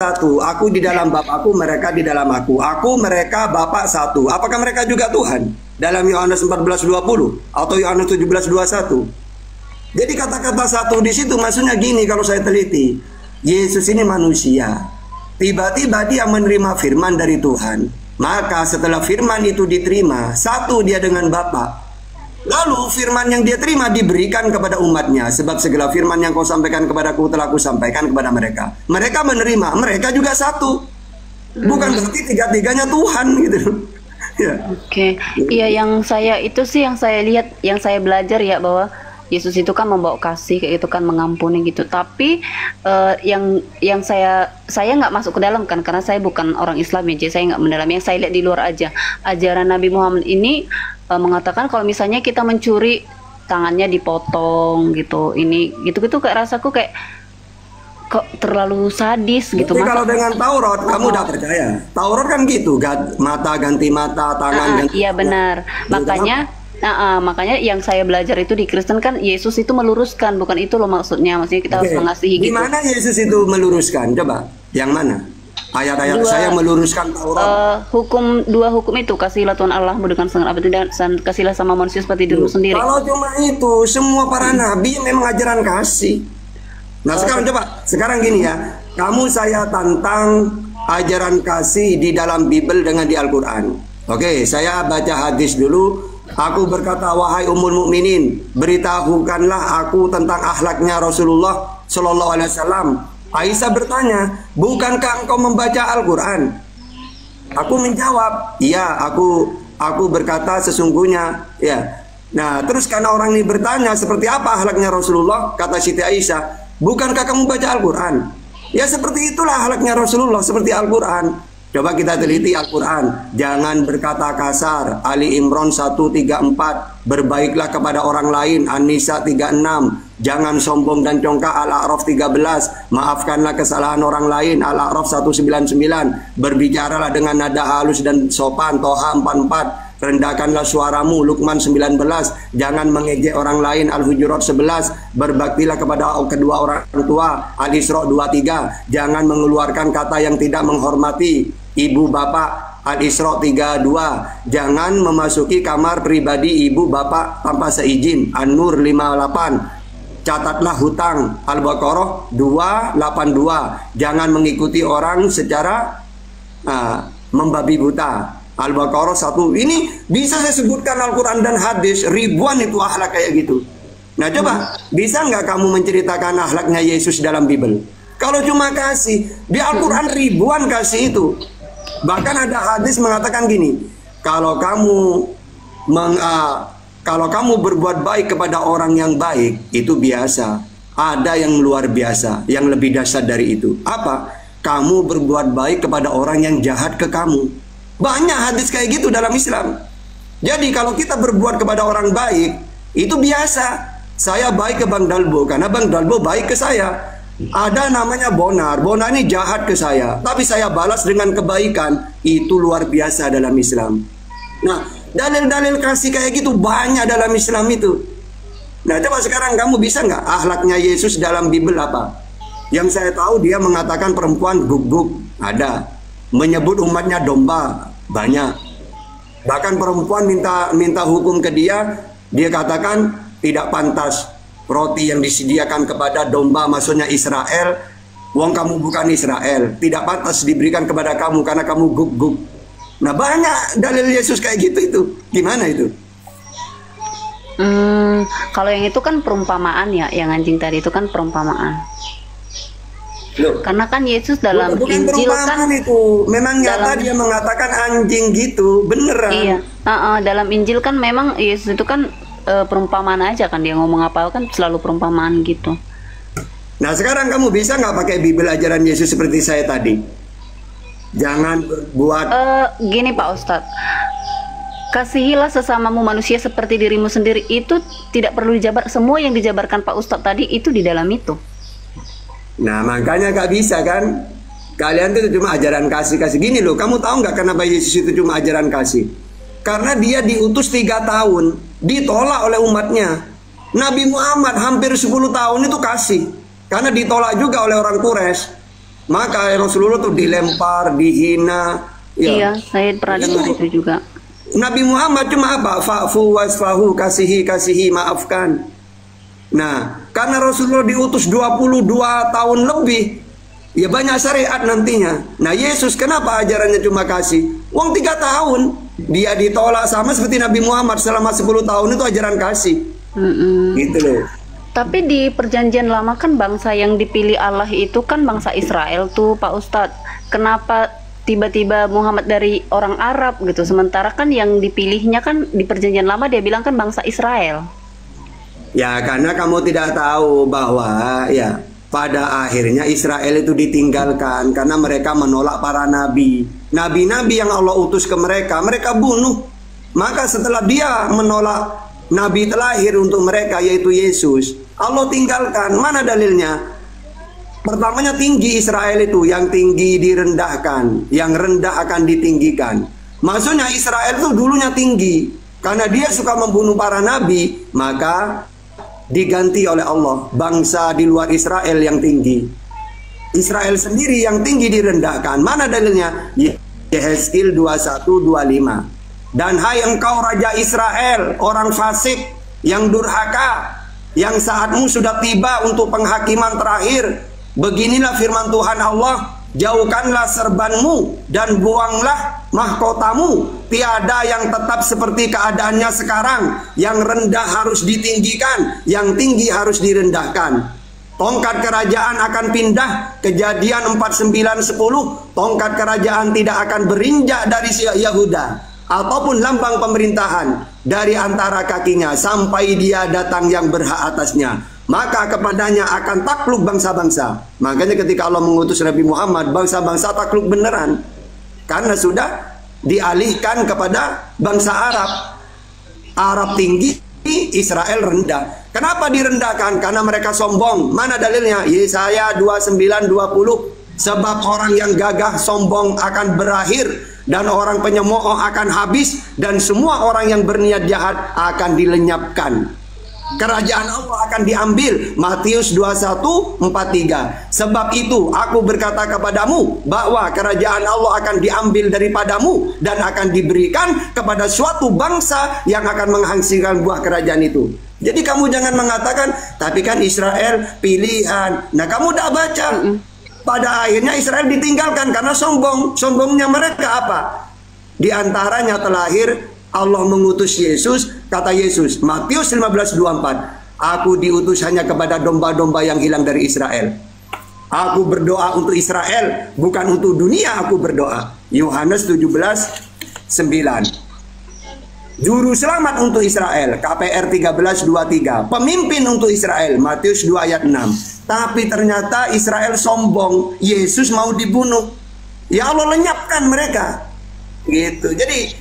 satu, aku di dalam Bapakku, mereka di dalam aku, mereka, Bapak satu. Apakah mereka juga Tuhan? Dalam Yohanes 14:20 atau Yohanes 17:21. Jadi kata-kata satu di situ maksudnya gini kalau saya teliti. Yesus ini manusia. Tiba-tiba dia menerima firman dari Tuhan. Maka setelah firman itu diterima, satu dia dengan Bapa. Lalu firman yang dia terima diberikan kepada umatnya. Sebab segala firman yang kau sampaikan kepadaku telah ku sampaikan kepada mereka. Mereka menerima, mereka juga satu. Bukan berarti tiga-tiganya Tuhan gitu. Ya. Oke. Iya, yang saya itu sih yang saya lihat, yang saya belajar ya, bahwa Yesus itu kan membawa kasih, kayak itu kan mengampuni gitu. Tapi yang saya nggak masuk ke dalam kan, karena saya bukan orang Islam ya, jadi saya nggak mendalami. Yang saya lihat di luar aja, ajaran Nabi Muhammad ini mengatakan kalau misalnya kita mencuri, tangannya dipotong gitu, ini gitu-gitu, kayak rasaku kayak kok terlalu sadis gitu. Tapi kalau dengan Taurat kamu udah percaya? Taurat kan gitu, mata ganti mata, tangan ganti. Iya benar. Makanya yang saya belajar itu di Kristen kan, Yesus itu meluruskan, bukan itu loh maksudnya. Maksudnya kita harus mengasihi gitu. Gimana Yesus itu meluruskan? Coba, yang mana? Ayat-ayat saya meluruskan Taurat. Dua hukum itu, kasihlah Tuhan Allahmu dengan sangat abadi dan kasihlah sama manusia seperti dirimu sendiri. Kalau cuma itu, semua para nabi memang ajaran kasih. Nah sekarang gini ya, kamu saya tantang ajaran kasih di dalam Bible dengan di Al-Quran. Oke, saya baca hadis dulu. Aku berkata, wahai ummul mukminin, beritahukanlah aku tentang akhlaknya Rasulullah Shallallahu Alaihi Wasallam. Aisyah bertanya, bukankah engkau membaca Al-Quran? Aku menjawab, iya, aku berkata sesungguhnya, ya. Nah, terus karena orang ini bertanya seperti apa akhlaknya Rasulullah, kata Siti Aisyah, bukankah kamu baca Al-Quran? Ya seperti itulah akhlaknya Rasulullah, seperti Al-Quran. Coba kita teliti Al-Quran. Jangan berkata kasar. Ali Imran 134. Berbaiklah kepada orang lain. An-Nisa 36. Jangan sombong dan congkak. Al-A'raf 13. Maafkanlah kesalahan orang lain. Al-A'raf 199. Berbicaralah dengan nada halus dan sopan. Toha 44. Rendahkanlah suaramu. Luqman 19. Jangan mengejek orang lain. Al-Hujurat 11. Berbaktilah kepada kedua orang tua. Al-Isra 23. Jangan mengeluarkan kata yang tidak menghormati ibu bapak. Al-Isra 32. Jangan memasuki kamar pribadi ibu bapak tanpa seizin. An-Nur 58. Catatlah hutang. Al-Baqarah 282. Jangan mengikuti orang secara membabi buta. Al-Baqarah 1. Ini bisa saya sebutkan Al-Quran dan hadis ribuan itu akhlak kayak gitu. Nah coba, bisa nggak kamu menceritakan akhlaknya Yesus dalam Bible? Kalau cuma kasih, di Al-Quran ribuan kasih itu. Bahkan ada hadis mengatakan gini, kalau kamu berbuat baik kepada orang yang baik, itu biasa. Ada yang luar biasa, yang lebih dahsyat dari itu. Apa? Kamu berbuat baik kepada orang yang jahat ke kamu. Banyak hadis kayak gitu dalam Islam. Jadi kalau kita berbuat kepada orang baik, itu biasa. Saya baik ke Bang Dalbo karena Bang Dalbo baik ke saya. Ada namanya Bonar. Bonar ini jahat ke saya, tapi saya balas dengan kebaikan. Itu luar biasa dalam Islam. Nah, dalil-dalil kasih kayak gitu banyak dalam Islam itu. Nah, coba sekarang kamu bisa nggak akhlaknya Yesus dalam Bible apa? Yang saya tahu dia mengatakan perempuan guguk, ada. Menyebut umatnya domba, banyak. Bahkan perempuan minta hukum ke dia, dia katakan tidak pantas roti yang disediakan kepada domba, maksudnya Israel. Wong kamu bukan Israel, tidak pantas diberikan kepada kamu karena kamu guguk. Nah banyak dalil Yesus kayak gitu itu. Gimana itu? Kalau yang itu kan perumpamaan ya, yang anjing tadi itu kan perumpamaan. Loh. Karena kan Yesus dalam bukan Injil kan itu memang nyata dia mengatakan anjing gitu, beneran. Iya, dalam Injil kan memang Yesus itu kan perumpamaan aja kan, dia ngomong apa kan selalu perumpamaan gitu. Nah sekarang kamu bisa nggak pakai Bible ajaran Yesus seperti saya tadi? Jangan berbuat. Gini Pak Ustadz, kasihilah sesamamu manusia seperti dirimu sendiri, itu tidak perlu dijabar. Semua yang dijabarkan Pak Ustadz tadi itu di dalam itu. Nah makanya gak bisa kan. Kalian itu cuma ajaran kasih gini loh. Kamu tahu nggak kenapa Yesus itu cuma ajaran kasih? Karena dia diutus 3 tahun, ditolak oleh umatnya. Nabi Muhammad hampir 10 tahun itu kasih, karena ditolak juga oleh orang Quraisy. Maka Rasulullah tuh dilempar, dihina. Ya. Iya, saya pernah dengar itu juga. Nabi Muhammad cuma apa? Fa'fu wasfahu, kasihi, maafkan. Nah, karena Rasulullah diutus 22 tahun lebih, ya banyak syariat nantinya. Nah, Yesus kenapa ajarannya cuma kasih? Wong 3 tahun, dia ditolak sama seperti Nabi Muhammad selama 10 tahun itu ajaran kasih. Gitu loh. Tapi di perjanjian lama kan bangsa yang dipilih Allah itu kan bangsa Israel tuh Pak Ustadz. Kenapa tiba-tiba Muhammad dari orang Arab gitu? Sementara kan yang dipilihnya kan di perjanjian lama dia bilang kan bangsa Israel. Ya karena kamu tidak tahu bahwa ya pada akhirnya Israel itu ditinggalkan karena mereka menolak para nabi. Nabi-nabi yang Allah utus ke mereka, mereka bunuh. Maka setelah dia menolak nabi terakhir untuk mereka yaitu Yesus, Allah tinggalkan. Mana dalilnya? Pertamanya tinggi Israel itu, yang tinggi direndahkan, yang rendah akan ditinggikan. Maksudnya Israel itu dulunya tinggi, karena dia suka membunuh para nabi, maka diganti oleh Allah bangsa di luar Israel yang tinggi. Israel sendiri yang tinggi direndahkan. Mana dalilnya? Yehezkiel 21:25. Dan hai engkau raja Israel, orang fasik yang durhaka, yang saatmu sudah tiba untuk penghakiman terakhir. Beginilah firman Tuhan Allah, jauhkanlah serbanmu dan buanglah mahkotamu. Tiada yang tetap seperti keadaannya sekarang. Yang rendah harus ditinggikan, yang tinggi harus direndahkan. Tongkat kerajaan akan pindah. Kejadian 49:10. Tongkat kerajaan tidak akan berinjak dari Yahuda ataupun lambang pemerintahan dari antara kakinya sampai dia datang yang berhak atasnya. Maka kepadanya akan takluk bangsa-bangsa. Makanya ketika Allah mengutus Nabi Muhammad, bangsa-bangsa takluk beneran. Karena sudah dialihkan kepada bangsa Arab. Arab tinggi, Israel rendah. Kenapa direndahkan? Karena mereka sombong. Mana dalilnya? Yesaya 29:20. Sebab orang yang gagah sombong akan berakhir, dan orang penyemooh akan habis, dan semua orang yang berniat jahat akan dilenyapkan. Kerajaan Allah akan diambil. Matius 21:43. Sebab itu aku berkata kepadamu bahwa kerajaan Allah akan diambil daripadamu dan akan diberikan kepada suatu bangsa yang akan menghasilkan buah kerajaan itu. Jadi kamu jangan mengatakan, tapi kan Israel pilihan. Nah kamu tidak baca. Pada akhirnya Israel ditinggalkan karena sombong. Sombongnya mereka apa? Di antaranya terlahir Allah mengutus Yesus. Kata Yesus, Matius 15:24, aku diutus hanya kepada domba-domba yang hilang dari Israel. Aku berdoa untuk Israel, bukan untuk dunia aku berdoa. Yohanes 17:9. Juru selamat untuk Israel, KPR 13:23. Pemimpin untuk Israel, Matius 2:6. Tapi ternyata Israel sombong, Yesus mau dibunuh. Ya Allah lenyapkan mereka. Gitu. Jadi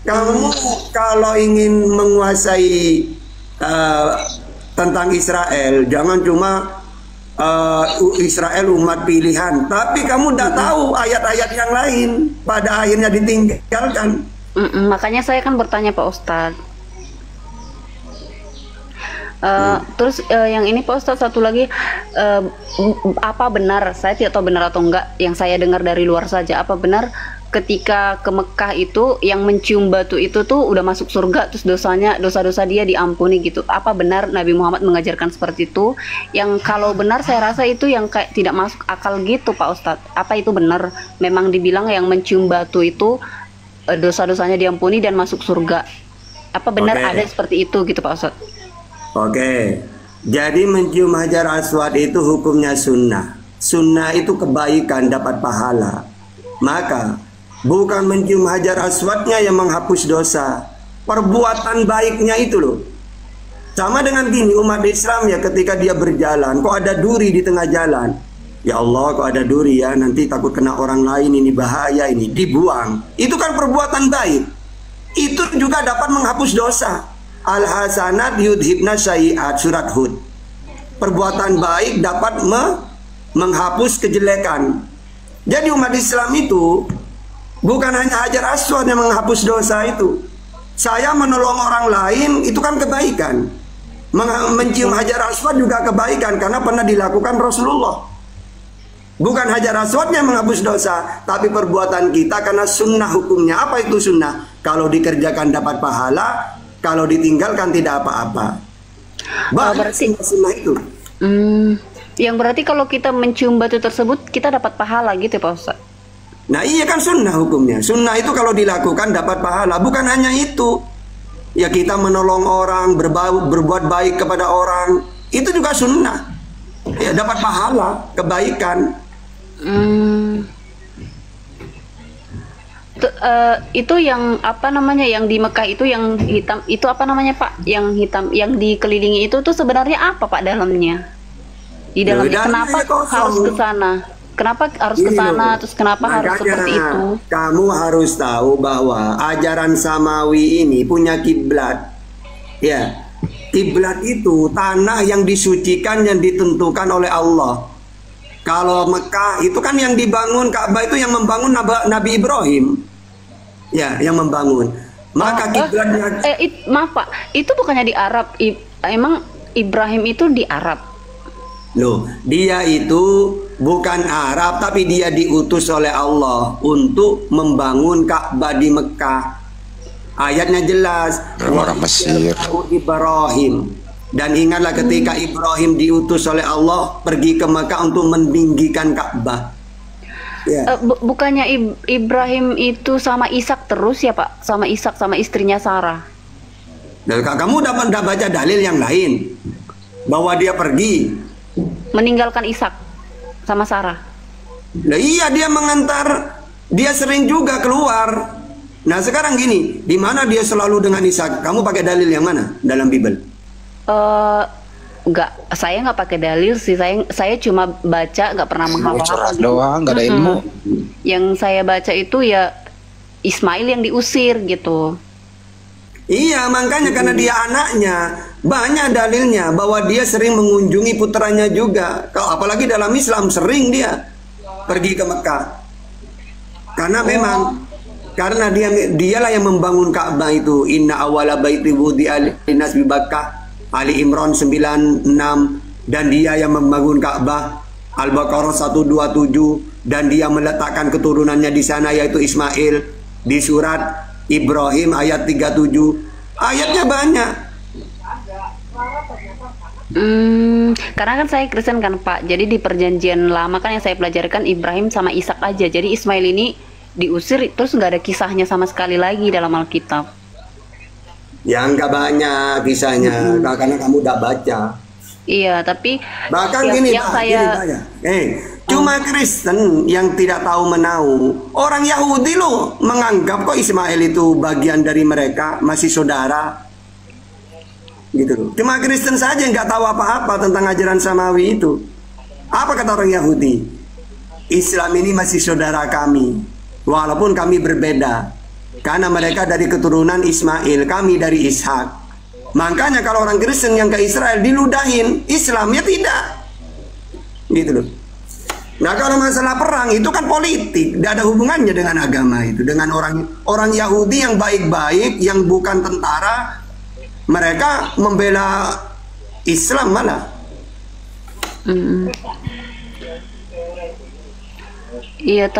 kamu kalau ingin menguasai tentang Israel, jangan cuma Israel umat pilihan, tapi kamu tidak tahu ayat-ayat yang lain. Pada akhirnya ditinggalkan. Makanya saya kan bertanya Pak Ustadz. Terus yang ini Pak Ustadz satu lagi, apa benar, saya tidak tahu benar atau enggak, yang saya dengar dari luar saja, apa benar ketika ke Mekah itu yang mencium batu itu tuh udah masuk surga, terus dosa-dosa dia diampuni gitu? Apa benar Nabi Muhammad mengajarkan seperti itu? Yang kalau benar saya rasa itu yang kayak tidak masuk akal gitu Pak Ustadz. Apa itu benar memang dibilang yang mencium batu itu dosa-dosanya diampuni dan masuk surga? Apa benar ada seperti itu gitu Pak Ustadz? Jadi mencium Hajar Aswad itu hukumnya sunnah. Sunnah itu kebaikan, dapat pahala. Maka bukan mencium Hajar Aswadnya yang menghapus dosa, perbuatan baiknya itu loh. Sama dengan gini, umat Islam ya ketika dia berjalan, kok ada duri di tengah jalan. Ya Allah, kok ada duri ya, nanti takut kena orang lain, ini bahaya, ini dibuang. Itu kan perbuatan baik. Itu juga dapat menghapus dosa. Al-hasanat yudhibna syai'at, surat Hud. Perbuatan baik dapat menghapus kejelekan. Jadi umat Islam itu bukan hanya Hajar Aswad yang menghapus dosa itu. Saya menolong orang lain itu kan kebaikan. Mencium Hajar Aswad juga kebaikan karena pernah dilakukan Rasulullah. Bukan hajar aswadnya menghapus dosa, tapi perbuatan kita karena sunnah hukumnya. Apa itu sunnah? Kalau dikerjakan dapat pahala, kalau ditinggalkan tidak apa-apa. Berarti Sunnah itu. yang berarti kalau kita mencium batu tersebut kita dapat pahala gitu ya Pak Ustadz? Nah iya kan sunnah hukumnya. Sunnah itu kalau dilakukan dapat pahala. Bukan hanya itu. Ya kita menolong orang, berbuat baik kepada orang, itu juga sunnah. Ya dapat pahala, kebaikan. Itu yang apa namanya, yang di Mekah itu yang hitam itu apa namanya Pak? Yang hitam yang dikelilingi itu tuh sebenarnya apa Pak dalamnya? Di dalamnya kenapa harus ke sana? Kenapa harus ke sana? Terus kenapa harus seperti itu? Kamu harus tahu bahwa ajaran Samawi ini punya kiblat. Ya, kiblat itu tanah yang disucikan, yang ditentukan oleh Allah. Kalau Mekah itu kan yang dibangun, Ka'bah itu yang membangun Nabi Ibrahim. Ya, yang membangun. Maka kiblatnya maaf Pak, itu bukannya di Arab? Emang Ibrahim itu di Arab? Loh, dia itu bukan Arab, tapi dia diutus oleh Allah untuk membangun Ka'bah di Mekah. Ayatnya jelas, orang Mesir. Ibrahim. Dan ingatlah ketika Ibrahim diutus oleh Allah pergi ke Mekah untuk meninggikan Ka'bah. Ya. Bukannya Ibrahim itu sama Ishak terus ya Pak? Sama Ishak sama istrinya Sarah. Dan kamu udah baca dalil yang lain bahwa dia pergi meninggalkan Ishak sama Sarah. Nah, iya dia mengantar, dia sering juga keluar. Nah sekarang gini, di mana dia selalu dengan Ishak? Kamu pakai dalil yang mana dalam Bible? Enggak, saya nggak pakai dalil sih. Saya cuma baca, nggak pernah menghafal gitu. Doang, nggak ada ilmu. Yang saya baca itu ya Ismail yang diusir gitu. Iya, makanya karena dia anaknya, banyak dalilnya bahwa dia sering mengunjungi putranya juga. Kalau apalagi dalam Islam sering dia pergi ke Mekah. Karena memang karena dialah yang membangun Ka'bah itu. Inna awwala baiti wudi'a linnas bi Bakkah, Ali Imran 96, dan dia yang membangun Ka'bah. Al-Baqarah 127, dan dia meletakkan keturunannya di sana yaitu Ismail. Di surat Ibrahim ayat 37, ayatnya banyak. Karena kan saya Kristen kan Pak, jadi di perjanjian lama kan yang saya pelajarkan Ibrahim sama Ishak aja. Jadi Ismail ini diusir terus nggak ada kisahnya sama sekali lagi dalam Alkitab. Ya nggak banyak kisahnya, karena kamu udah baca. Iya, tapi bahkan cuma Kristen yang tidak tahu menahu. Orang Yahudi loh menganggap kok Ismail itu bagian dari mereka, masih saudara. Gitu loh. Cuma Kristen saja yang nggak tahu apa-apa tentang ajaran Samawi itu. Apa kata orang Yahudi? Islam ini masih saudara kami, walaupun kami berbeda. Karena mereka dari keturunan Ismail, kami dari Ishak. Makanya kalau orang Kristen yang ke Israel diludahin, Islamnya tidak. Gitu loh. Nah kalau masalah perang itu kan politik, tidak ada hubungannya dengan agama itu. Dengan orang Yahudi yang baik-baik, yang bukan tentara, mereka membela Islam malah. Iya,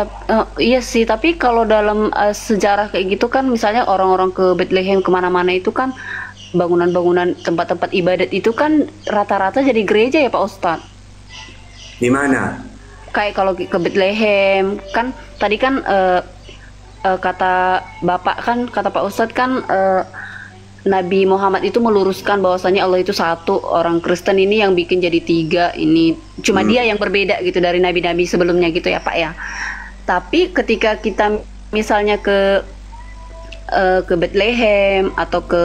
iya sih. Tapi kalau dalam sejarah kayak gitu kan, misalnya orang-orang ke Bethlehem kemana-mana itu kan bangunan-bangunan tempat-tempat ibadat itu kan rata-rata jadi gereja ya Pak Ustadz. Di mana? Kayak kalau ke Bethlehem kan tadi kan kata Bapak kan, kata Pak Ustadz kan Nabi Muhammad itu meluruskan bahwasanya Allah itu satu. Orang Kristen ini yang bikin jadi tiga, ini cuma dia yang berbeda gitu dari nabi-nabi sebelumnya gitu ya Pak ya. Tapi ketika kita misalnya ke Bethlehem atau ke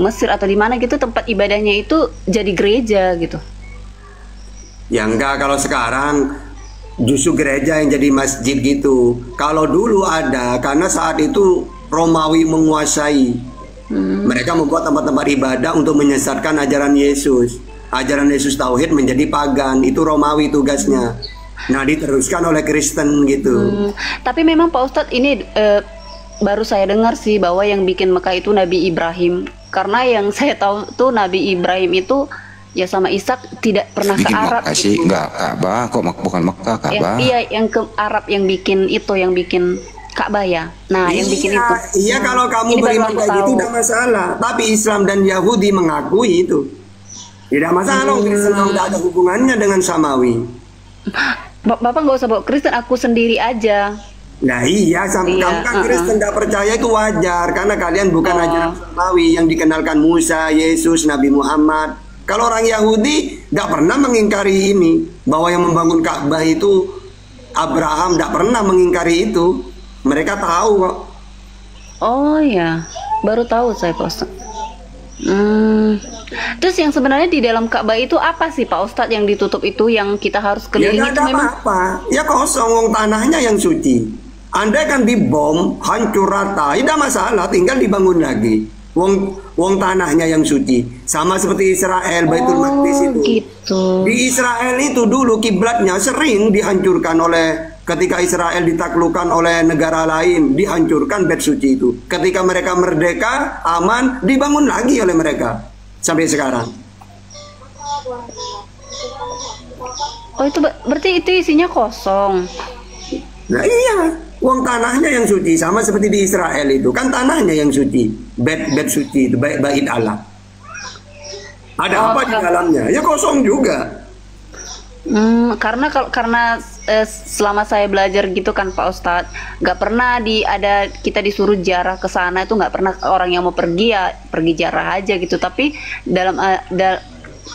Mesir atau di mana gitu tempat ibadahnya itu jadi gereja gitu. Ya enggak, kalau sekarang justru gereja yang jadi masjid gitu. Kalau dulu ada, karena saat itu Romawi menguasai. Mereka membuat tempat-tempat ibadah untuk menyesatkan ajaran Yesus. Ajaran Yesus Tauhid menjadi pagan. Itu Romawi tugasnya. Nah diteruskan oleh Kristen gitu. Tapi memang Pak Ustadz ini baru saya dengar sih bahwa yang bikin Mekah itu Nabi Ibrahim. Karena yang saya tahu tuh Nabi Ibrahim itu ya sama Ishak tidak pernah ke Bikin Arab Makkah sih, gitu. enggak Ka'bah kok, bukan Makkah, Ka'bah. Iya, yang ke Arab yang bikin itu, yang bikin Ka'bah ya. Nah, yang bikin itu. Iya, kalau kamu Ini baru beriman aku kayak gitu tahu. tidak masalah. Tapi Islam dan Yahudi mengakui itu. Tidak masalah, Kristen tidak ada hubungannya dengan Samawi. Bapak nggak usah bawa Kristen, aku sendiri aja. Nah iya, Iya, kamu kan Kristen tidak percaya itu wajar. Karena kalian bukan ajaran Samawi yang dikenalkan Musa, Yesus, Nabi Muhammad. Kalau orang Yahudi tidak pernah mengingkari ini. Bahwa yang membangun Ka'bah itu Abraham, tidak pernah mengingkari itu. Mereka tahu kok. Oh ya, baru tahu saya Pak Ustadz. Terus yang sebenarnya di dalam Ka'bah itu apa sih Pak Ustadz yang ditutup itu, yang kita harus Ya kelilingi nggak itu ada memang? apa-apa. Ya kosong, wong tanahnya yang suci. Andai kan dibom, hancur rata, tidak masalah, tinggal dibangun lagi. Wong tanahnya yang suci. Sama seperti Israel, Baitul Maqdis itu. Gitu. Di Israel itu dulu kiblatnya sering dihancurkan oleh, ketika Israel ditaklukkan oleh negara lain, dihancurkan bait suci itu. Ketika mereka merdeka, aman, dibangun lagi oleh mereka sampai sekarang. Oh itu berarti itu isinya kosong. Nah iya, uang tanahnya yang suci, sama seperti di Israel itu kan tanahnya yang suci, bait suci itu, bait Allah. Ada apa di dalamnya? Ya kosong juga. Karena selama saya belajar gitu kan Pak Ustadz, nggak pernah kita disuruh jarah ke sana, itu nggak pernah. Orang yang mau pergi ya pergi jarah aja gitu. Tapi dalam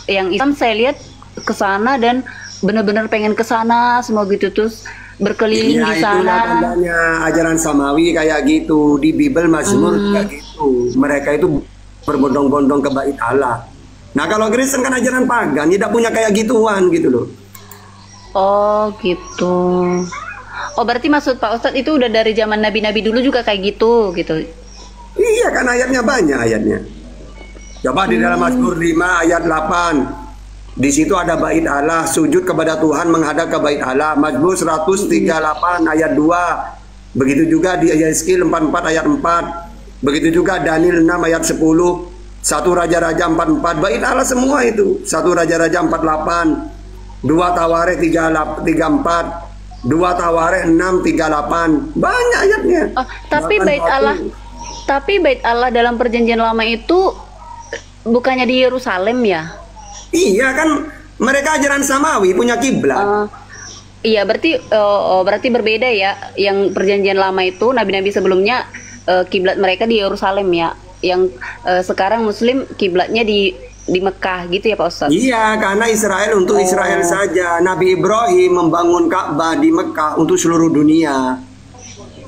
yang Islam saya lihat ke sana dan benar-benar pengen ke sana semua gitu, terus berkeliling di sana. Itulah tandanya ajaran Samawi kayak gitu. Di Bible Mazmur juga gitu. Mereka itu berbondong-bondong ke bait Allah. Nah kalau Kristen kan ajaran pagan, tidak punya kayak gituan gitu loh. Oh gitu. Oh berarti maksud Pak Ustadz itu udah dari zaman nabi-nabi dulu juga kayak gitu. Iya kan ayatnya banyak ayatnya. Coba di dalam Mazmur 5 ayat 8. Di situ ada bait Allah, sujud kepada Tuhan menghadap ke bait Allah. Mazmur 138 ayat 2. Begitu juga di Yeskil 44 ayat 4. Begitu juga Daniel 6 ayat 10. 1 Raja-Raja 44, bait Allah semua itu. 1 Raja-Raja 48. 2 Tawarikh 34, 2 Tawarikh 638. Banyak ayatnya. Oh, tapi bait Allah dalam perjanjian lama itu bukannya di Yerusalem ya? Iya kan mereka ajaran Samawi punya kiblat. Iya berarti berbeda ya. Yang perjanjian lama itu nabi-nabi sebelumnya kiblat mereka di Yerusalem ya. Yang sekarang Muslim kiblatnya di Mekah gitu ya Pak Ustadz? Iya, karena Israel untuk Israel saja. Nabi Ibrahim membangun Ka'bah di Mekah untuk seluruh dunia.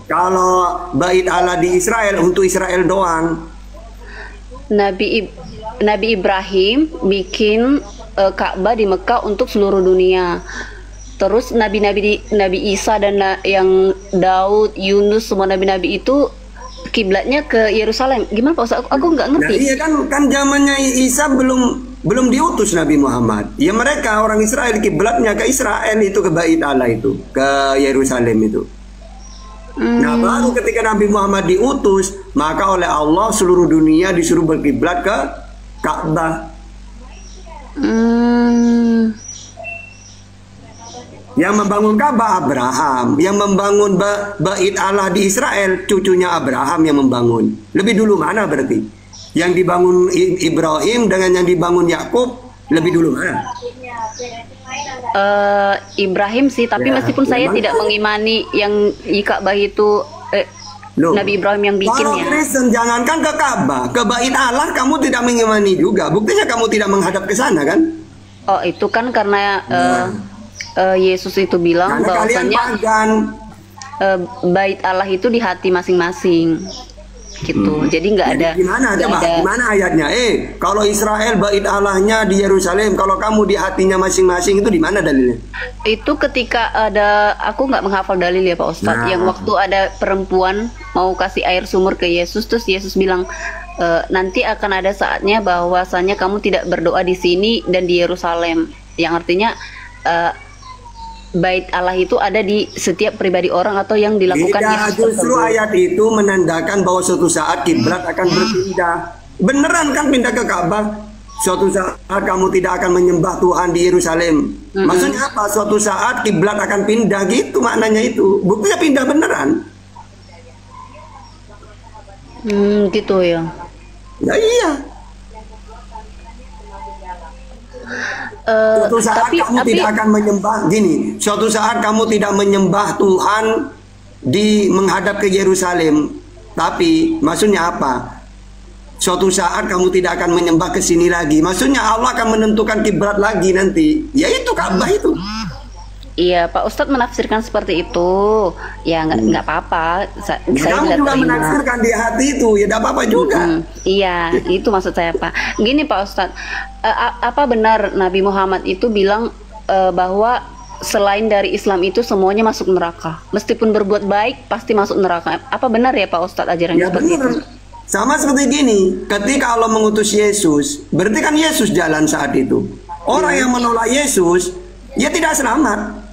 Kalau bait Allah di Israel untuk Israel doang. Nabi Ibrahim bikin Ka'bah di Mekah untuk seluruh dunia. Terus Nabi Isa dan yang Daud, Yunus, semua nabi-nabi itu kiblatnya ke Yerusalem. Gimana Pak Ustaz? Aku nggak ngerti. Nah, iya kan zamannya Isa belum diutus Nabi Muhammad. Ya mereka orang Israel kiblatnya ke Israel itu, ke bait Allah itu, ke Yerusalem itu. Nah baru ketika Nabi Muhammad diutus, maka oleh Allah seluruh dunia disuruh berkiblat ke Ka'bah. Yang membangun Ka'bah Abraham, yang membangun bait Allah di Israel cucunya Abraham yang membangun. Lebih dulu mana berarti? Yang dibangun Ibrahim dengan yang dibangun Yakub lebih dulu mana? Ibrahim sih, tapi Ya, meskipun saya memang. tidak mengimani yang di Ka'bah itu Loh, Nabi Ibrahim yang bikin kalau ya. Kristen jangankan ke Ka'bah, ke bait Allah kamu tidak mengimani juga. Buktinya kamu tidak menghadap ke sana kan? Oh itu kan karena Yesus itu bilang Karena kalian bahwasanya pagan. bait Allah itu di hati masing-masing gitu. Jadi nggak ada. Jadi gimana nggak coba? ada. Gimana ayatnya? Kalau Israel bait Allahnya di Yerusalem, kalau kamu di hatinya masing-masing itu di mana dalilnya? Itu ketika ada, aku nggak menghafal dalil ya Pak Ustadz, Nah. yang waktu ada perempuan mau kasih air sumur ke Yesus, terus Yesus bilang nanti akan ada saatnya bahwasanya kamu tidak berdoa di sini dan di Yerusalem, yang artinya bait Allah itu ada di setiap pribadi orang atau yang dilakukan Tidak, Yesus justru tersebut. ayat itu menandakan bahwa suatu saat kiblat akan berpindah. Beneran kan pindah ke Ka'bah? suatu saat kamu tidak akan menyembah Tuhan di Yerusalem. Maksudnya apa? Suatu saat kiblat akan pindah, gitu maknanya itu. Buktinya pindah beneran. Gitu ya. Ya iya. Suatu saat kamu tidak akan menyembah, gini, suatu saat kamu tidak menyembah Tuhan di menghadap ke Yerusalem. Tapi maksudnya apa? Suatu saat kamu tidak akan menyembah ke sini lagi. Maksudnya Allah akan menentukan kiblat lagi nanti. Yaitu Ka'bah itu. Iya, Pak Ustadz menafsirkan seperti itu. Ya nggak apa-apa. Saya Kamu juga menafsirkan di hati itu, ya tidak apa-apa juga. Iya, itu maksud saya, Pak. Gini Pak Ustadz, apa benar Nabi Muhammad itu bilang bahwa selain dari Islam itu semuanya masuk neraka? Meskipun berbuat baik pasti masuk neraka. Apa benar ya Pak Ustadz ajarannya Ya seperti benar. itu? Sama seperti gini, ketika Allah mengutus Yesus, berarti kan Yesus jalan saat itu. Orang yang menolak Yesus, ya tidak selamat.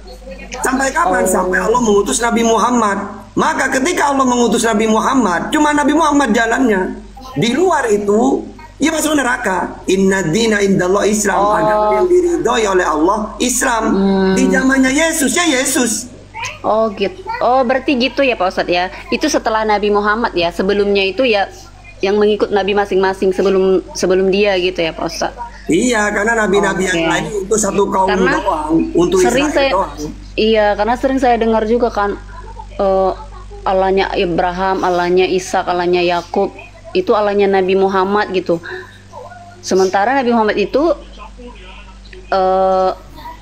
Sampai kapan? Sampai Allah mengutus Nabi Muhammad. Maka ketika Allah mengutus Nabi Muhammad, cuma Nabi Muhammad jalannya. Di luar itu, ya masuk neraka. Inna dina indallah Islam. Agama yang diridhoi oleh Allah, Islam. Di zamannya Yesus, ya Yesus. Oh gitu. Oh berarti gitu ya Pak Ustadz ya. Itu setelah Nabi Muhammad ya. Sebelumnya itu ya yang mengikut Nabi masing-masing sebelum dia gitu ya Pak Ustadz. Iya, karena nabi-nabi yang lain itu satu kaum doang, untuk sering Israel doang. Iya, karena sering saya dengar juga kan Allahnya Abraham, Allahnya Ishak, Allahnya Yakub, itu Allahnya Nabi Muhammad gitu. Sementara Nabi Muhammad itu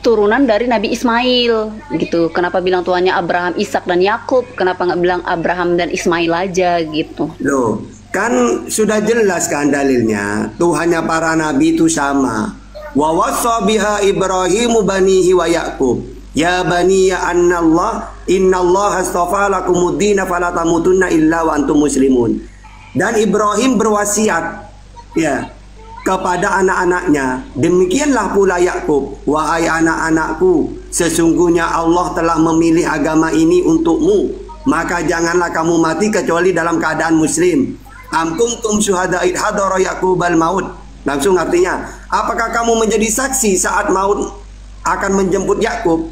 turunan dari Nabi Ismail gitu. Kenapa bilang tuannya Abraham, Ishak dan Yakub? Kenapa nggak bilang Abraham dan Ismail aja gitu? Loh, kan sudah jelas kan dalilnya. Tuhannya para nabi itu sama. Wa wassa biha Ibrahimu banihi wa Yaqub. Ya bani ya annallah innallaha astafa lakumuddina fala tamutunna illa wa antum muslimun. Dan Ibrahim berwasiat ya kepada anak-anaknya, demikianlah pula Yakub, wahai anak-anakku, sesungguhnya Allah telah memilih agama ini untukmu, maka janganlah kamu mati kecuali dalam keadaan muslim. Am kuntum syuhada id hadara Yaqubal maut. Langsung artinya, apakah kamu menjadi saksi saat maut akan menjemput Yakub?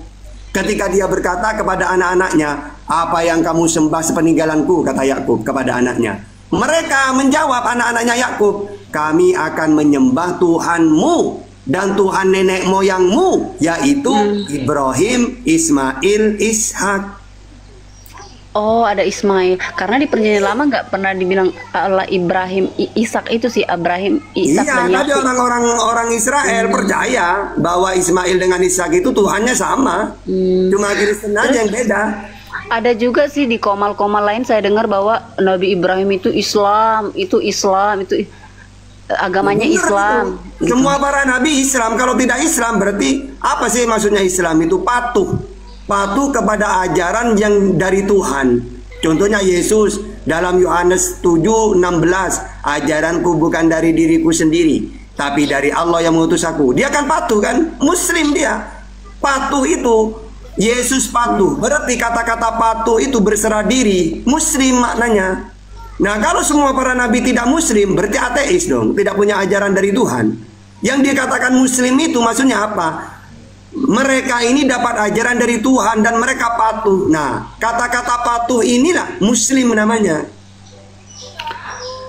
Ketika dia berkata kepada anak-anaknya, apa yang kamu sembah sepeninggalanku, kata Yakub kepada anaknya. Mereka menjawab, anak-anaknya Yakub, kami akan menyembah Tuhanmu dan Tuhan nenek moyangmu, yaitu Ibrahim, Ismail, Ishak. Oh, ada Ismail. Karena di Perjanjian Lama nggak pernah dibilang Allah Ibrahim, Ishak itu sih Abraham, Ishak dan Iya, Yakub. tapi orang Israel percaya bahwa Ismail dengan Ishak itu Tuhannya sama. Cuma Kristen aja yang beda. Ada juga sih di komal-komal lain saya dengar bahwa Nabi Ibrahim itu Islam, itu agamanya Bener Islam. itu. Semua para nabi Islam. Kalau tidak Islam berarti apa sih maksudnya Islam? Itu patuh kepada ajaran yang dari Tuhan. Contohnya Yesus dalam Yohanes 7:16, ajaranku bukan dari diriku sendiri, tapi dari Allah yang mengutus aku. Dia kan patuh kan? Muslim dia. Patuh itu, Yesus patuh. Berarti kata-kata patuh itu berserah diri. Muslim maknanya. Nah, kalau semua para nabi tidak muslim, berarti ateis dong. Tidak punya ajaran dari Tuhan. Yang dikatakan muslim itu maksudnya apa? Mereka ini dapat ajaran dari Tuhan dan mereka patuh. Nah, kata-kata patuh inilah muslim namanya.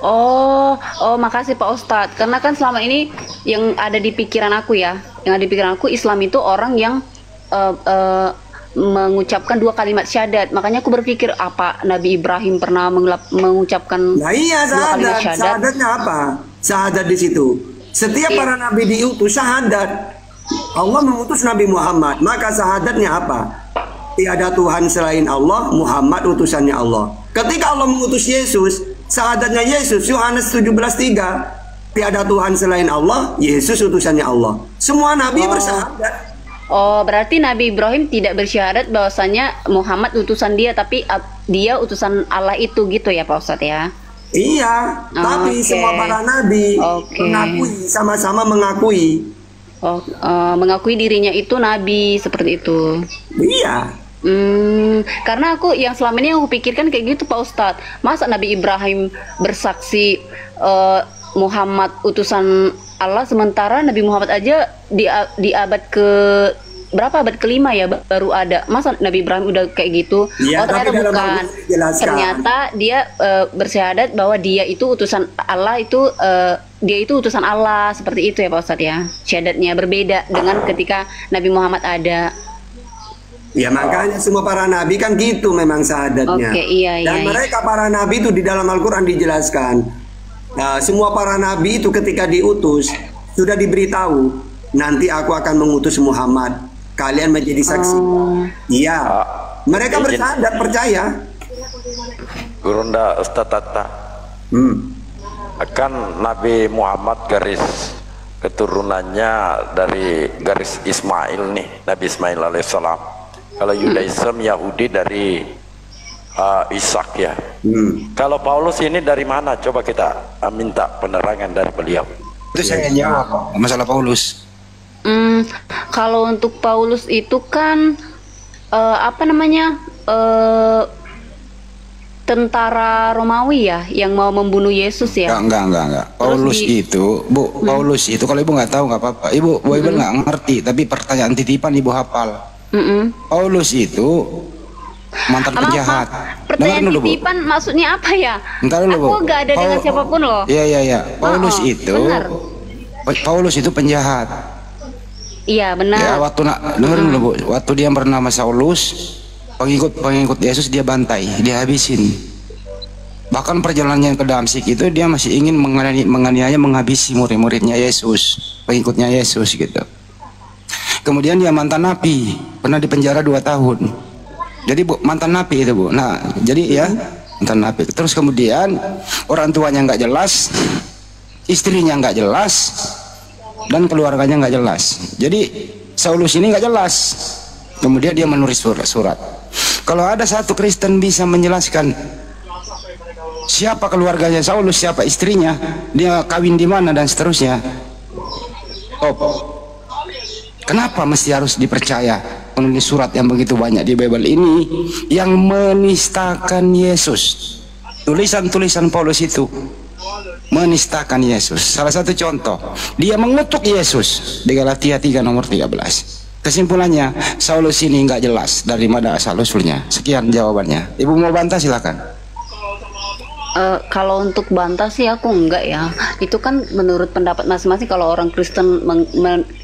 Oh, makasih Pak Ustadz. Karena kan selama ini yang ada di pikiran aku ya, Islam itu orang yang mengucapkan 2 kalimat syahadat. Makanya aku berpikir apa Nabi Ibrahim pernah mengucapkan Nah iya, 2 kalimat syahadat. syahadatnya apa? Syahadat di situ. Setiap para nabi diutus syahadat. Allah mengutus Nabi Muhammad, maka syahadatnya apa? Tiada Tuhan selain Allah, Muhammad utusannya Allah. Ketika Allah mengutus Yesus, syahadatnya Yesus, Yohanes 17:3, tiada Tuhan selain Allah, Yesus utusannya Allah. Semua nabi bersyahadat. Oh, berarti Nabi Ibrahim tidak bersyahadat bahwasanya Muhammad utusan dia, tapi dia utusan Allah itu gitu ya Pak Ustadz ya? Iya, tapi semua para nabi mengakui, sama-sama mengakui. Mengakui dirinya itu nabi seperti itu. Iya. Karena aku yang selama ini aku pikirkan kayak gitu Pak Ustadz. Masa Nabi Ibrahim bersaksi Muhammad utusan Allah, sementara Nabi Muhammad aja di abad ke berapa, abad kelima ya baru ada. Masa Nabi Ibrahim udah kayak gitu? Ya, Oh ternyata tapi dalam bukan. Al-Quran dijelaskan. Ternyata dia bersyahadat bahwa dia itu utusan Allah, dia itu utusan Allah, seperti itu ya Pak Ustadz ya. Syahadatnya berbeda dengan ketika Nabi Muhammad ada. Ya makanya semua para nabi kan gitu memang syahadatnya. Oke, iya, Dan iya, iya. mereka para nabi itu di dalam Al-Quran dijelaskan. Nah, semua para nabi itu ketika diutus sudah diberitahu, nanti aku akan mengutus Muhammad. Kalian menjadi saksi. Iya. Mereka bersyahadat, percaya. Gurunda Ustaz Tata. Kan Nabi Muhammad garis keturunannya dari garis Ismail nih, Nabi Ismail alaihissalam. Kalau Yudaism Yahudi dari Ishak ya. Kalau Paulus ini dari mana? Coba kita minta penerangan dari beliau. Itu saya jawab masalah Paulus. Kalau untuk Paulus itu kan apa namanya, tentara Romawi ya yang mau membunuh Yesus ya. Enggak. Paulus itu, Bu, Paulus itu kalau ibu nggak tahu nggak apa-apa. Ibu Bible nggak ngerti, tapi pertanyaan titipan ibu hafal. Paulus itu mantan penjahat. Pertanyaan Dengar dulu, Bu. titipan maksudnya apa ya? Ntar dulu, Bu. Aku nggak ada dengan siapapun loh. Iya. Paulus itu, benar. Paulus itu penjahat. Iya benar. Ya, dengerin dulu, Bu. Waktu dia bernama Saulus, pengikut Yesus dia bantai, dia habisin. Bahkan perjalanannya ke Damsik itu dia masih ingin menganiaya, menghabisi murid-muridnya Yesus, pengikutnya Yesus gitu. Kemudian dia mantan napi, pernah dipenjara 2 tahun. Jadi Bu, mantan napi itu, Bu. Nah, jadi ya mantan napi. Terus kemudian orang tuanya nggak jelas, istrinya nggak jelas, dan keluarganya nggak jelas. Jadi Saulus ini nggak jelas. Kemudian dia menulis surat. Kalau ada satu Kristen bisa menjelaskan siapa keluarganya Saulus, siapa istrinya, dia kawin di mana dan seterusnya. Kenapa mesti harus dipercaya menulis surat yang begitu banyak di Bible ini yang menistakan Yesus? Tulisan-tulisan Paulus itu menistakan Yesus. Salah satu contoh, dia mengutuk Yesus di Galatia 3 nomor 13. Kesimpulannya, Saulus ini nggak jelas dari mana asal-usulnya. Sekian jawabannya. Ibu mau bantah silakan. Kalau untuk bantah sih aku enggak ya. Itu kan menurut pendapat masing-masing. Kalau orang Kristen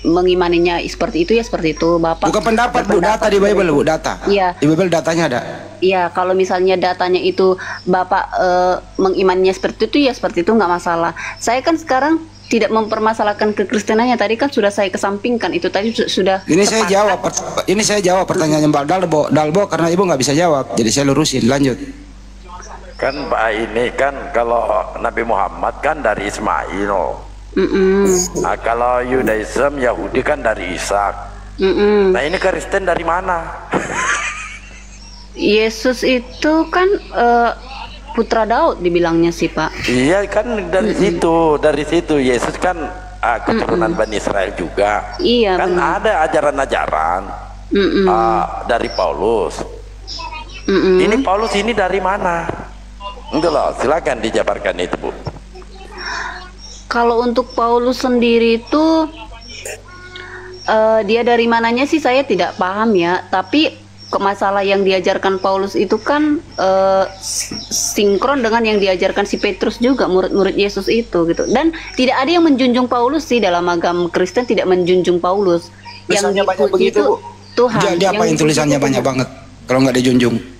mengimaninya seperti itu ya seperti itu. Bapak Bukan pendapat, Bu, data di Bible, Bu, data. Iya. Di Bible datanya ada. Iya, kalau misalnya datanya itu Bapak mengimaninya seperti itu ya seperti itu, nggak masalah. Saya kan sekarang tidak mempermasalahkan kekristenannya, tadi kan sudah saya kesampingkan itu tadi sudah. Ini saya jawab pertanyaannya Mbak Dalbo karena ibu nggak bisa jawab, jadi saya lurusin. Lanjut. Kan Pak ini kan kalau Nabi Muhammad kan dari Ismail. Nah, kalau Yudaism Yahudi kan dari Ishak. Nah ini Kristen dari mana? Yesus itu kan putra Daud dibilangnya sih Pak. Iya kan dari situ Yesus kan keturunan Bani Israel juga. Iya, kan benar. ada ajaran-ajaran dari Paulus. Ini Paulus ini dari mana? Enggak loh, silakan dijabarkan itu, Bu. Kalau untuk Paulus sendiri itu dia dari mananya sih saya tidak paham ya, tapi masalah yang diajarkan Paulus itu kan sinkron dengan yang diajarkan si Petrus juga, murid-murid Yesus itu gitu. Dan tidak ada yang menjunjung Paulus sih, dalam agama Kristen tidak menjunjung Paulus. Tulisannya yang banyak begitu, Bu. Tuhan. Jadi apain tulisannya banyak banget kalau nggak dijunjung?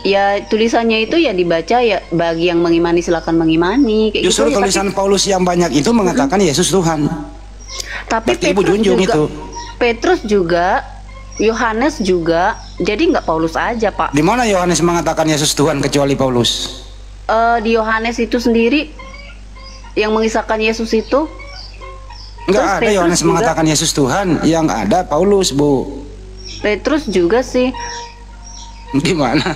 Ya tulisannya itu ya dibaca ya, bagi yang mengimani silakan mengimani kayak Justru gitu ya, tulisan Paulus yang banyak itu mengatakan Yesus Tuhan. tapi Berarti ibu junjung itu. Petrus juga, Yohanes juga, jadi nggak Paulus aja Pak. Di mana Yohanes mengatakan Yesus Tuhan kecuali Paulus? Di Yohanes itu sendiri yang mengisahkan Yesus itu Enggak terus ada Petrus Yohanes juga. mengatakan Yesus Tuhan, yang ada Paulus, Bu. Petrus juga sih. Gimana?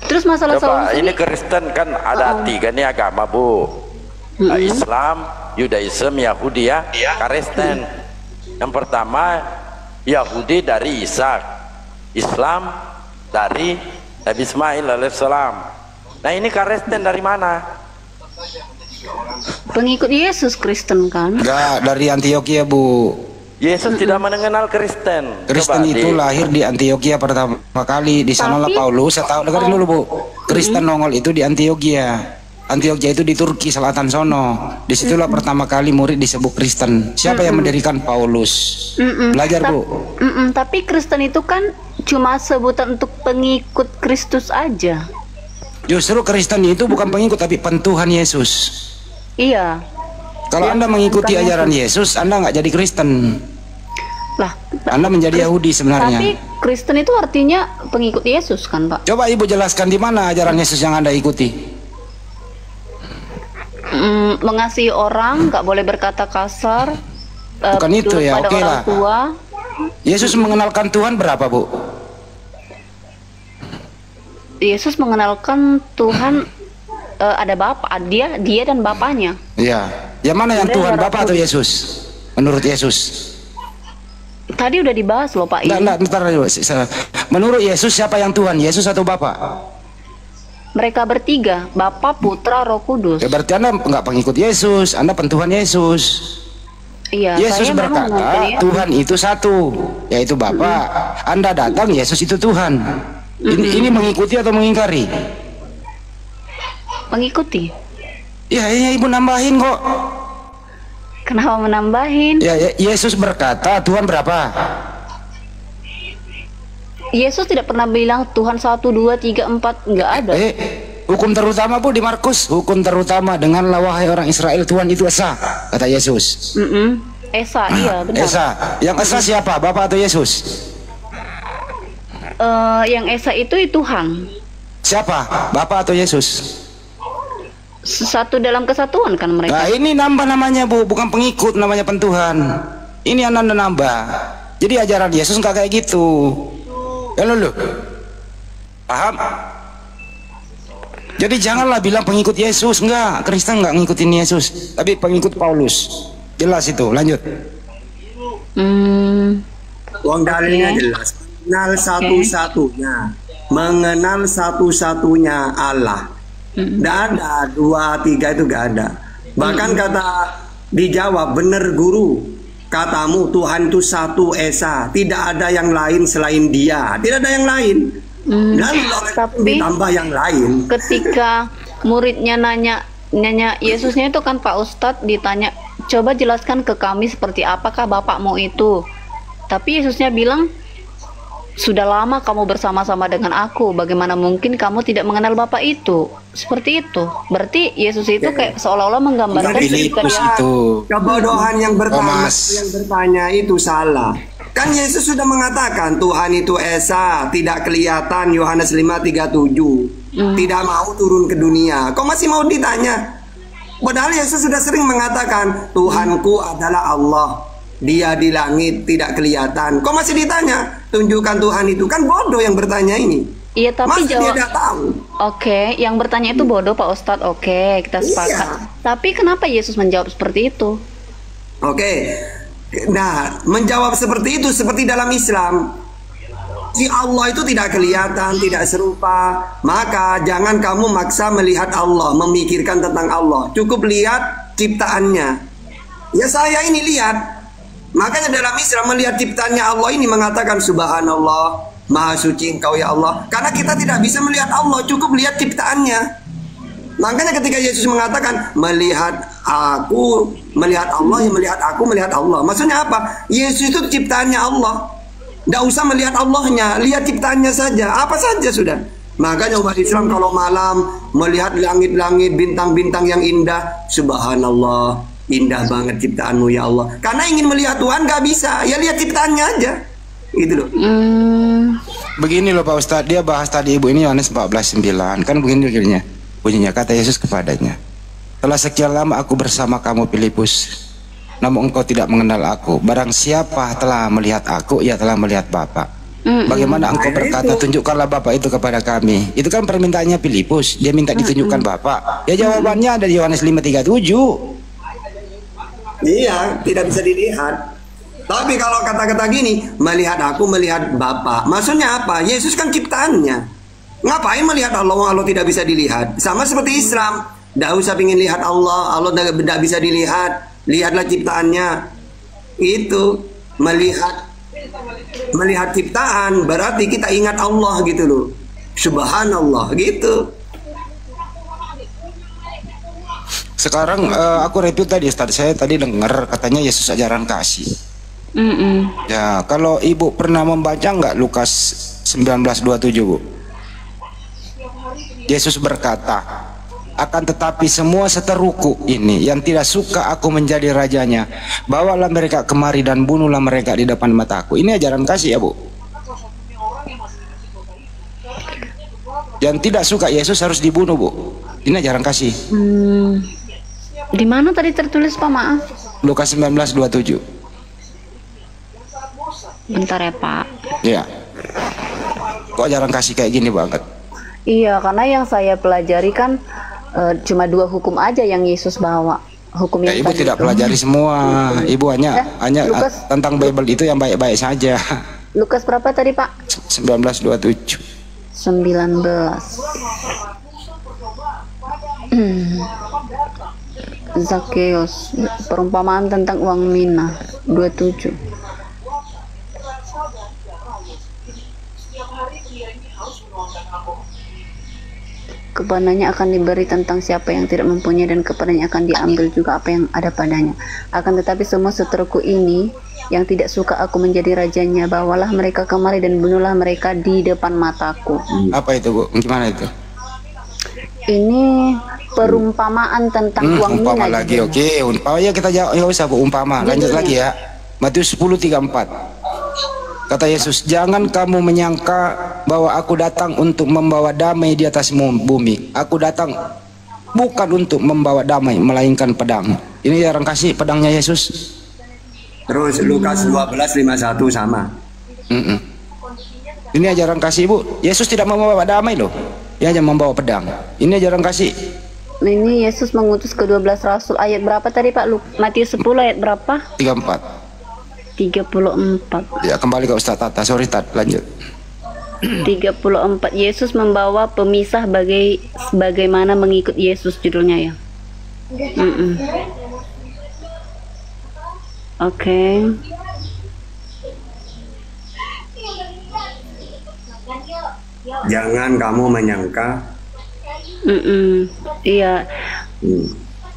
Terus masalah Coba Saulus ini Kristen kan ada 3 nih agama, Bu. Islam, Yudaism, Yahudi ya. Kristen. Yang pertama Yahudi dari Ishak, Islam dari Nabi Ismail alaihissalam. Nah ini Kristen dari mana? Pengikut Yesus Kristen kan? Enggak, dari Antioquia, Bu. Yesus tidak mengenal Kristen. Kristen Coba, itu lahir di Antioquia pertama kali. Di sanalah Tapi- Paulus, saya tahu, dengerin dulu, Bu. Kristen nongol itu di Antioquia. Antioquia itu di Turki selatan sono. Disitulah pertama kali murid disebut Kristen. Siapa yang mendirikan? Paulus. Belajar, Bu. Tapi Kristen itu kan cuma sebutan untuk pengikut Kristus aja. Justru Kristen itu bukan pengikut tapi pentuhan Yesus. Iya. Kalau Ya, Anda mengikuti bukan ajaran Yesus, Anda nggak jadi Kristen. Lah, Anda menjadi Yahudi sebenarnya. tapi Kristen itu artinya pengikut Yesus kan, Pak? Coba Ibu jelaskan di mana ajaran Yesus yang Anda ikuti. Mengasihi orang, nggak boleh berkata kasar. Bukan itu turut ya, pada oke orang lah. tua. Yesus mengenalkan Tuhan berapa, Bu? Yesus mengenalkan Tuhan ada Bapa, dia dan Bapaknya. Iya. Yang mana yang Kemudian Tuhan, Roh Bapa atau Kudus. Yesus? Menurut Yesus. Tadi udah dibahas loh, Pak. Enggak, ntar dulu. Menurut Yesus siapa yang Tuhan? Yesus atau Bapa? Mereka bertiga, Bapa, Putra, Roh Kudus. Ya berarti Anda nggak pengikut Yesus, Anda pentuhan Yesus. Iya, Yesus saya memang berkata mengikuti Yesus. Tuhan itu satu, yaitu Bapa. Anda datang, Yesus itu Tuhan. Ini mengikuti atau mengingkari? Mengikuti. Ya, Ibu nambahin kok. Kenapa menambahin? Ya, Yesus berkata Tuhan berapa? Yesus tidak pernah bilang Tuhan 1, 2, 3, 4, nggak ada. Hukum terutama, Bu, di Markus, hukum terutama denganlah wahai orang Israel, Tuhan itu esa, kata Yesus. Esa, iya benar. Esa. Yang esa siapa? Bapak atau Yesus? Yang Esa itu Tuhan. Siapa? Bapak atau Yesus? Satu dalam kesatuan kan mereka. Nah, ini nambah namanya, Bu, bukan pengikut, namanya pentuhan. Ini Anda nambah. Jadi ajaran Yesus nggak kayak gitu. Ya lu. Paham? Jadi janganlah bilang pengikut Yesus, enggak. Kristen enggak ngikutin Yesus, tapi pengikut Paulus. Jelas itu, lanjut. Uang dalilnya jelas. Mengenal satu-satunya, mengenal satu-satunya Allah. Tidak ada 2, 3 itu gak ada. Bahkan kata dijawab, bener guru. Katamu Tuhan itu satu esa, tidak ada yang lain selain Dia, tidak ada yang lain. Dan Tapi ditambah yang lain. ketika muridnya nanya Yesusnya itu kan Pak Ustadz ditanya, coba jelaskan ke kami seperti apakah bapakmu itu. Tapi Yesusnya bilang, sudah lama kamu bersama-sama dengan aku, bagaimana mungkin kamu tidak mengenal bapak itu? Seperti itu. Berarti Yesus itu kayak seolah-olah menggambarkan ketika Filipus dia itu. Kebodohan yang Thomas. bertanya itu salah. Kan Yesus sudah mengatakan Tuhan itu esa, tidak kelihatan, Yohanes 5:37. Tidak mau turun ke dunia. Kok masih mau ditanya? Padahal Yesus sudah sering mengatakan Tuhanku adalah Allah. Dia di langit tidak kelihatan. Kok masih ditanya? Tunjukkan Tuhan itu. Kan bodoh yang bertanya ini. Iya, tapi Masa dia jawab. tidak tahu? Oke, yang bertanya itu bodoh Pak Ustadz. Oke, kita sepakat. Iya. Tapi kenapa Yesus menjawab seperti itu? Oke. Nah, menjawab seperti itu seperti dalam Islam. Si Allah itu tidak kelihatan, tidak serupa. Maka jangan kamu maksa melihat Allah, memikirkan tentang Allah. Cukup lihat ciptaannya. Ya saya ini lihat. Makanya dalam Islam melihat ciptaannya Allah ini mengatakan Subhanallah, Maha suci Engkau ya Allah. Karena kita tidak bisa melihat Allah, cukup lihat ciptaannya. Makanya ketika Yesus mengatakan melihat aku, melihat Allah, ya melihat aku, melihat Allah. Maksudnya apa? Yesus itu ciptaannya Allah. Tidak usah melihat Allahnya, lihat ciptaannya saja. Apa saja sudah. Makanya umat Islam kalau malam melihat langit-langit, bintang-bintang yang indah, Subhanallah, indah banget ciptaanmu ya Allah. Karena ingin melihat Tuhan nggak bisa, ya lihat ciptaannya aja. Gitu loh. Begini loh Pak Ustadz, dia bahas tadi Ibu ini Yohanes 14:9. Kan begini bunyinya, kata Yesus kepadanya, telah sekian lama aku bersama kamu Filipus, namun engkau tidak mengenal aku. Barang siapa telah melihat aku, ia telah melihat Bapa. Bagaimana engkau berkata tunjukkanlah Bapa itu kepada kami? Itu kan permintaannya Filipus, dia minta ditunjukkan Bapa. Ya jawabannya dari Yohanes 5:37. Iya, tidak bisa dilihat. Tapi kalau kata-kata gini, melihat aku, melihat Bapa. Maksudnya apa? Yesus kan ciptaannya. Ngapain melihat Allah? Allah tidak bisa dilihat. Sama seperti Islam. Tidak usah ingin lihat Allah. Allah tidak bisa dilihat. Lihatlah ciptaannya. Itu melihat ciptaan berarti kita ingat Allah gitu loh. Subhanallah gitu. Sekarang aku review tadi Ustaz, saya tadi dengar katanya Yesus ajaran kasih. Ya, kalau Ibu pernah membaca nggak Lukas 19:27, Bu? Yesus berkata, akan tetapi semua seteruku ini yang tidak suka aku menjadi rajanya, bawalah mereka kemari dan bunuhlah mereka di depan mataku. Ini ajaran kasih ya, Bu? Yang tidak suka Yesus harus dibunuh, Bu. Ini ajaran kasih. Di mana tadi tertulis, Pak? Maaf. Lukas 19:27. Bentar ya, Pak. Iya. Kok ajaran kasih kayak gini banget? Iya, karena yang saya pelajari kan cuma 2 hukum aja yang Yesus bawa. Hukum Ya, yang Ibu tadi tidak itu. pelajari semua. Ibu hanya Lukas. tentang Bible itu yang baik-baik saja. Lukas berapa tadi, Pak? 19:27. 19. Zakeus, perumpamaan tentang uang mina 27. Kepadanya akan diberi tentang siapa yang tidak mempunyai, dan kepadanya akan diambil juga apa yang ada padanya. Akan tetapi semua seteruku ini yang tidak suka aku menjadi rajanya, bawalah mereka kemari dan bunuhlah mereka di depan mataku. Apa itu, Bu? Gimana itu? Ini perumpamaan tentang uang Umpama mina. lagi, oke. Oh ya, kita jawab, ya usah, Bu, umpama. Lanjut lagi ya. Matius 10:34. Kata Yesus, jangan kamu menyangka bahwa aku datang untuk membawa damai di atas bumi. Aku datang bukan untuk membawa damai, melainkan pedang. Ini ajaran kasih, pedangnya Yesus. Terus Lukas 12:51 sama. Ini ajaran kasih, Bu. Yesus tidak membawa damai loh. Dia hanya membawa pedang. Ini ajaran kasih. Ini Yesus mengutus ke-12 rasul. Ayat berapa tadi, Pak? Matius 10 ayat berapa? 34. 34. Ya, kembali ke Ustaz Tata. Sorry, Tat. Lanjut. 34. Yesus membawa pemisah bagaimana mengikut Yesus, judulnya ya. Oke. Jangan kamu menyangka. Iya.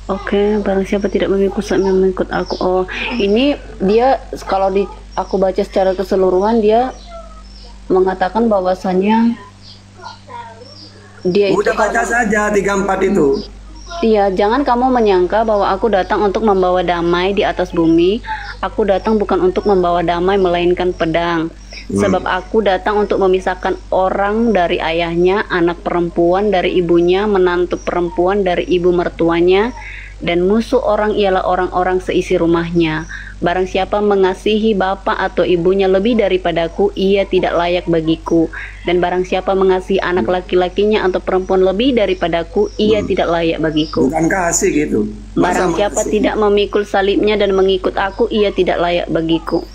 Oke, barang siapa tidak mengikut aku. Oh, ini dia kalau aku baca secara keseluruhan, dia mengatakan bahwasannya dia Udah baca saja 34 itu. Iya, jangan kamu menyangka bahwa aku datang untuk membawa damai di atas bumi. Aku datang bukan untuk membawa damai, melainkan pedang. Sebab aku datang untuk memisahkan orang dari ayahnya, anak perempuan dari ibunya, menantu perempuan dari ibu mertuanya, dan musuh orang ialah orang-orang seisi rumahnya. Barang siapa mengasihi bapa atau ibunya lebih daripadaku, ia tidak layak bagiku. Dan barang siapa mengasihi anak laki-lakinya atau perempuan lebih daripadaku, ia tidak layak bagiku. Bukan kasih gitu. Barang siapa tidak memikul salibnya dan mengikut aku, ia tidak layak bagiku.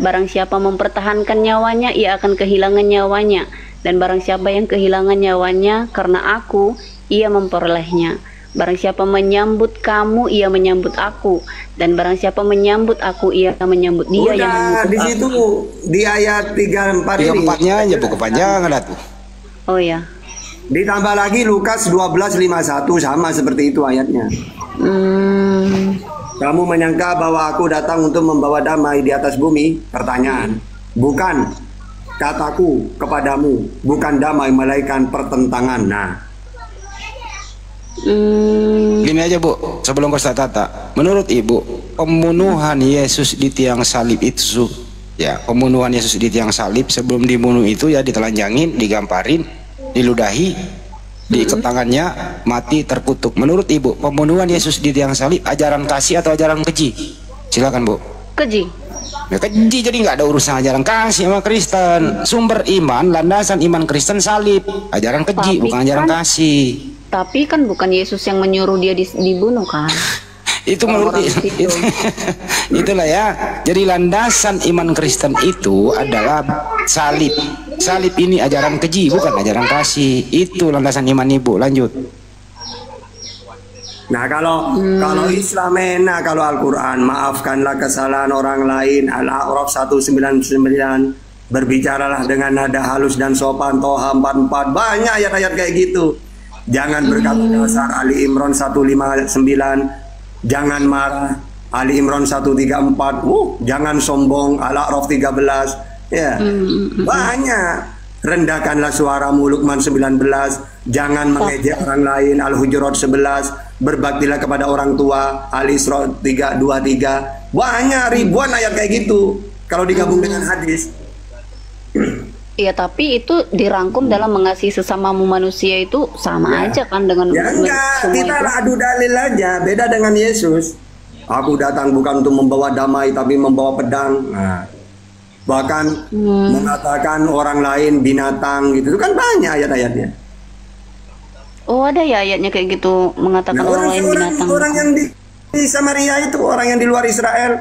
Barang siapa mempertahankan nyawanya, ia akan kehilangan nyawanya. Dan barang siapa yang kehilangan nyawanya karena aku, ia memperolehnya. Barang siapa menyambut kamu, ia menyambut aku. Dan barang siapa menyambut aku, ia akan menyambut dia yang mengutus di aku. situ di ayat 34 ini. 34-nya aja, Bu, kepanjangan tuh. Oh ya. Ditambah lagi Lukas 12:51 sama seperti itu ayatnya. Kamu menyangka bahwa aku datang untuk membawa damai di atas bumi? Pertanyaan. Bukan, kataku kepadamu, bukan damai melainkan pertentangan. Nah, Gini aja, Bu, sebelum ke Ustaz Tata. Menurut Ibu, pembunuhan Yesus di tiang salib itu, ya, pembunuhan Yesus di tiang salib, sebelum dibunuh itu ya ditelanjangin, digamparin, diludahi, diikat tangannya, mati terkutuk. Menurut Ibu, pembunuhan Yesus di tiang salib ajaran kasih atau ajaran keji? Silakan, Bu. Keji. Ya, keji, jadi nggak ada urusan ajaran kasih sama Kristen. Sumber iman, landasan iman Kristen salib, ajaran keji, Tapi bukan ajaran kan- kasih. Tapi kan bukan Yesus yang menyuruh dia dibunuh kan? Itu menurut Orang-orang situ. itulah ya. Jadi landasan iman Kristen itu adalah salib. salib ini ajaran keji, bukan ajaran kasih. Itu landasan iman ibu. Lanjut. Nah kalau Islam enak, kalau Al-Quran maafkanlah kesalahan orang lain, Al-A'raf 199, berbicaralah dengan nada halus dan sopan, Toha 44, banyak ayat-ayat kayak gitu. Jangan berkata kasar, Ali Imran 159, jangan marah, Ali Imran 134, jangan sombong, Al-A'raf 13, ya banyak. Rendahkanlah suaramu, Luqman 19, jangan mengejek orang lain, Al-Hujurat 11, berbaktilah kepada orang tua, Al-Isra 323, banyak ribuan ayat kayak gitu kalau digabung dengan hadis. Iya, tapi itu dirangkum dalam mengasihi sesamamu manusia itu sama aja kan dengan Ya enggak, kita adu dalil aja, beda dengan Yesus. Aku datang bukan untuk membawa damai tapi membawa pedang. Nah, bahkan mengatakan orang lain binatang gitu, itu kan banyak ayat-ayatnya. Oh, ada ya ayatnya kayak gitu, mengatakan orang lain binatang. Orang yang di Samaria itu, orang yang di luar Israel,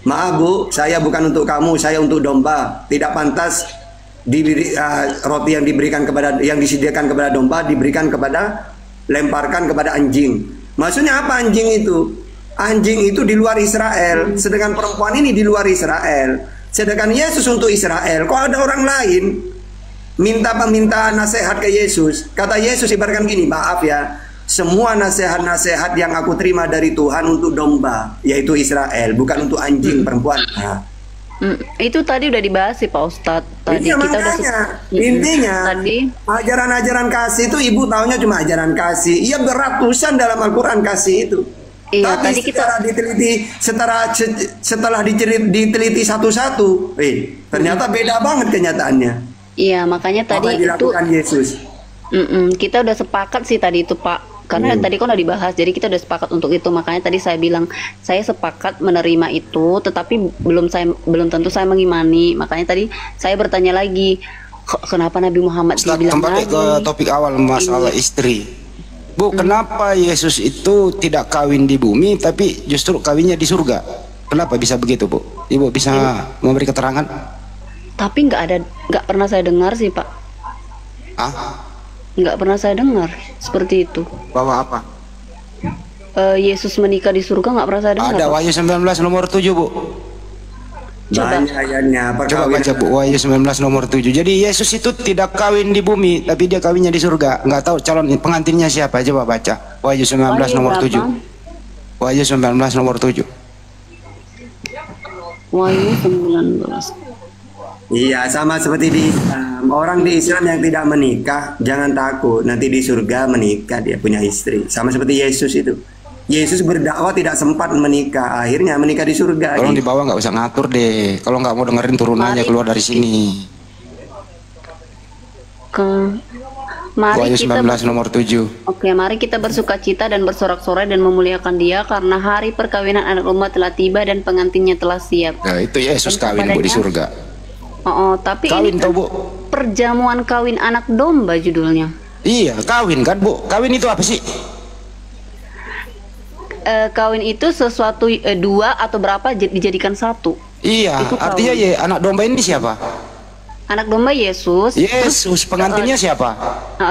maaf Bu, saya bukan untuk kamu, saya untuk domba. Tidak pantas roti yang diberikan kepada, yang disediakan kepada domba diberikan kepada, lemparkan kepada anjing. Maksudnya apa anjing itu? Anjing itu di luar Israel, sedangkan perempuan ini di luar Israel. Sedangkan Yesus untuk Israel. Kok ada orang lain minta nasihat ke Yesus? Kata Yesus ibaratkan gini, maaf ya, semua nasihat-nasihat yang aku terima dari Tuhan untuk domba, yaitu Israel, bukan untuk anjing perempuan. Nah. Itu tadi udah dibahas sih Pak Ustadz. Tadi Iya, kita makanya intinya tadi ajaran-ajaran kasih itu ibu taunya cuma ajaran kasih. Iya, beratusan dalam Al-Quran kasih itu. Iya, tapi tadi setelah diteliti, setelah diteliti satu-satu, ternyata beda banget kenyataannya. Iya, makanya Apa tadi yang itu dilakukan Yesus. kita udah sepakat sih tadi itu Pak. Karena tadi kan udah dibahas, jadi kita udah sepakat untuk itu. Makanya tadi saya bilang saya sepakat menerima itu, tetapi belum tentu saya mengimani. Makanya tadi saya bertanya lagi, kenapa Nabi Muhammad dibilang kembali ke topik awal masalah istri. Bu, kenapa Yesus itu tidak kawin di bumi tapi justru kawinnya di surga? Kenapa bisa begitu, Bu? Ibu bisa memberi keterangan? Tapi nggak pernah saya dengar sih Pak. Nggak pernah saya dengar seperti itu. Bahwa apa? Yesus menikah di surga nggak pernah saya dengar. Ada Pak. Wahyu 19 nomor 7, Bu. Coba. Banyak ayatnya. Coba baca Bu, Wahyu 19 nomor 7. Jadi Yesus itu tidak kawin di bumi, tapi dia kawinnya di surga. Nggak tahu calon pengantinnya siapa, coba baca. Wahyu 19 nomor 7. Wahyu 19 nomor 7. Wahyu 19. Iya, sama seperti di Islam. Orang di Islam yang tidak menikah, jangan takut. Nanti di surga menikah, dia punya istri. Sama seperti Yesus itu. Yesus berdakwah tidak sempat menikah, akhirnya menikah di surga. Tolong di bawah nggak usah ngatur deh. Kalau nggak mau dengerin turunannya keluar dari sini. Mari Wahyu kita 19 nomor 7. Oke, mari kita bersukacita dan bersorak-sorai dan memuliakan Dia karena hari perkawinan anak domba telah tiba dan pengantinnya telah siap. Nah, itu Yesus kawin Bu di surga. Tapi Kawin ini tau kan Bu? perjamuan kawin anak domba judulnya. Iya, kawin kan Bu? Kawin itu apa sih? Kawin itu sesuatu dua atau berapa dijadikan satu. Iya, Itu artinya kawin. ya anak domba ini siapa? Anak domba Yesus. Yesus, pengantinnya siapa?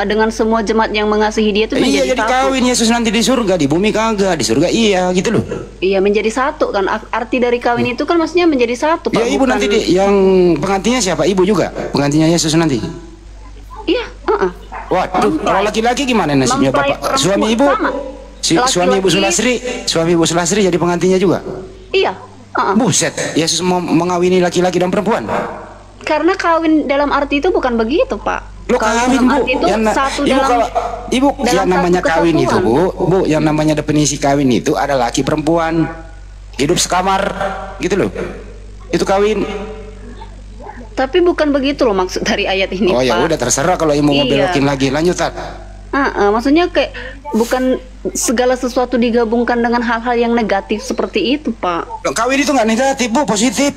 Dengan semua jemaat yang mengasihi Dia itu Iya, menjadi jadi satu. kawin Yesus nanti di surga, di bumi kagak, di surga iya gitu loh. Iya, menjadi satu kan. Arti dari kawin itu kan maksudnya menjadi satu, Pak. Ya ibu bukan- nanti yang pengantinnya siapa? Ibu juga pengantinnya Yesus nanti. Iya, Waduh, kalau laki-laki gimana nasibnya Mempelai Bapak? Suami perempuan, ibu? sama. Suami ibu Laki-laki- Sulasri jadi pengantinnya juga? Iya. Buset, Yesus mau mengawini laki-laki dan perempuan? Karena kawin dalam arti itu bukan begitu, Pak. Lo kawin dalam Bu, arti itu satu ibu dalam kalau ibu dalam yang namanya satu kawin itu kesatuan. Bu, yang namanya definisi kawin itu ada laki perempuan hidup sekamar gitu loh. Itu kawin. Tapi bukan begitu loh maksud dari ayat ini, Oh Pak. ya udah terserah kalau ibu mau Iya. belokin lagi, lanjut Tat. Maksudnya kayak bukan segala sesuatu digabungkan dengan hal-hal yang negatif seperti itu, Pak. Kawin itu nggak negatif Bu, positif.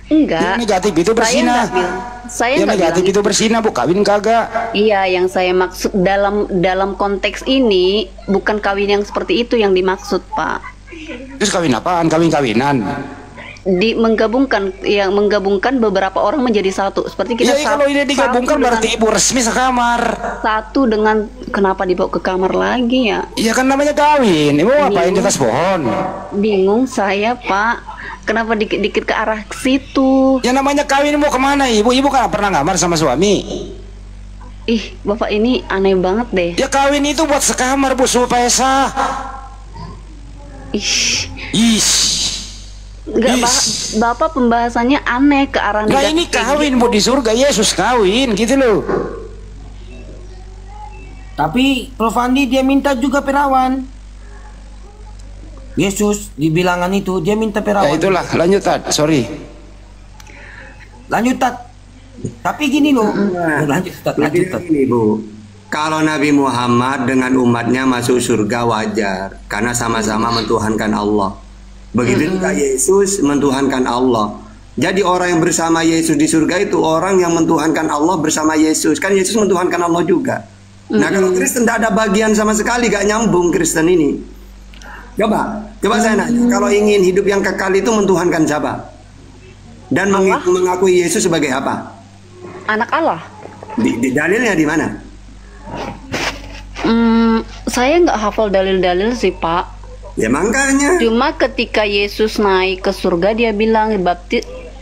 Enggak. Yang negatif itu Saya berzina. nggak bilang. Saya Yang nggak negatif bilang itu berzina Bu, kawin kagak. Iya, yang saya maksud dalam konteks ini bukan kawin yang seperti itu yang dimaksud, Pak. Terus kawin apaan? Kawin-kawinan. menggabungkan beberapa orang menjadi satu. Seperti kita Iya, kalau ini digabungkan berarti ibu resmi sekamar. satu dengan kenapa dibawa ke kamar lagi ya? Iya kan namanya kawin. Ibu ngapain di atas pohon? Bingung saya, Pak. Kenapa dikit-dikit ke arah situ? Ya namanya kawin mau kemana ibu? Ibu kan pernah ngamar sama suami. Ih, Bapak ini aneh banget deh. Ya kawin itu buat sekamar bu supaya sah. Ih, Is. enggak, Bapak pembahasannya aneh ke arah Nah negatif ini kayak kawin gitu. bu di surga Yesus kawin gitu loh. Tapi Prof Andi dia minta juga perawan. Yesus di bilangan itu dia minta Ya perawan. itulah lanjut Tad. Sorry. Lanjut Tat. Tapi gini loh. Lanjut Tat, lanjut Jadi Tat. ini Bu, kalau Nabi Muhammad dengan umatnya masuk surga wajar, karena sama-sama mentuhankan Allah. Begitu juga Yesus mentuhankan Allah. Jadi orang yang bersama Yesus di surga itu orang yang mentuhankan Allah bersama Yesus. Kan Yesus mentuhankan Allah juga. Nah kalau Kristen tidak ada bagian sama sekali, gak nyambung Kristen ini. Coba saya nanya, kalau ingin hidup yang kekal itu mentuhankan siapa? Dan mengakui Yesus sebagai apa? Anak Allah. Di dalilnya di mana? Saya nggak hafal dalil-dalil sih, Pak. Ya makanya. Cuma ketika Yesus naik ke surga, dia bilang,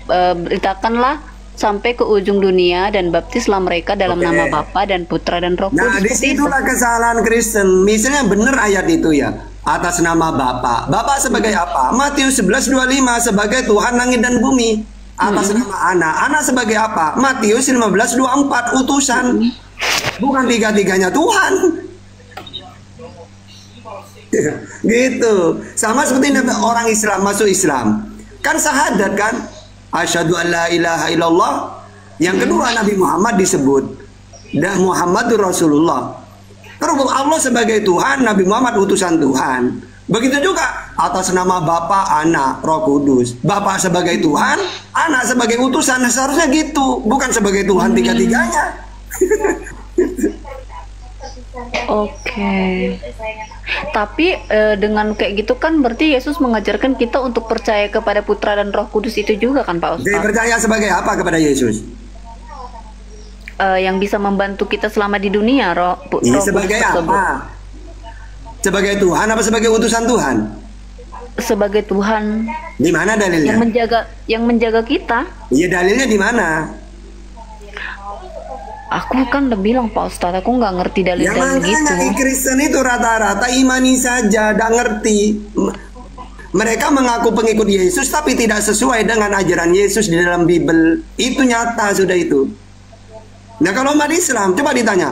beritakanlah sampai ke ujung dunia dan baptislah mereka dalam Oke. nama Bapa dan Putra dan Roh Kudus. Nah Seperti itu. disitulah kesalahan Kristen. Misalnya benar ayat itu ya, atas nama Bapa. Bapa sebagai apa? Matius 11:25 sebagai Tuhan langit dan bumi. Atas nama anak sebagai apa? Matius 15:24 utusan. Bukan tiga-tiganya Tuhan. Gitu. Sama seperti orang Islam masuk Islam. Kan syahadat kan? Asyhadu an la ilaha illallah. Yang kedua Nabi Muhammad disebut. Dan Muhammadur Rasulullah. Terus Allah sebagai Tuhan, Nabi Muhammad utusan Tuhan. Begitu juga atas nama Bapa, Anak, Roh Kudus. Bapa sebagai Tuhan, Anak sebagai utusan. Seharusnya gitu, bukan sebagai Tuhan tiga-tiganya. Oke. Tapi dengan kayak gitu kan berarti Yesus mengajarkan kita untuk percaya kepada Putra dan Roh Kudus itu juga kan, Pak Jadi Ustaz? percaya sebagai apa kepada Yesus? Yang bisa membantu kita selama di dunia, Roh Ini Kudus sebagai tersebut. apa? Sebagai Tuhan apa sebagai utusan Tuhan? Sebagai Tuhan Di mana dalilnya? yang menjaga kita. Iya dalilnya di mana? Aku kan udah bilang Pak Ustadz, aku nggak ngerti Ya dalil-dalil gitu. makanya Kristen itu rata-rata imani saja, tidak ngerti. Mereka mengaku pengikut Yesus tapi tidak sesuai dengan ajaran Yesus di dalam Bible. Itu nyata sudah itu. Nah kalau umat Islam, coba ditanya,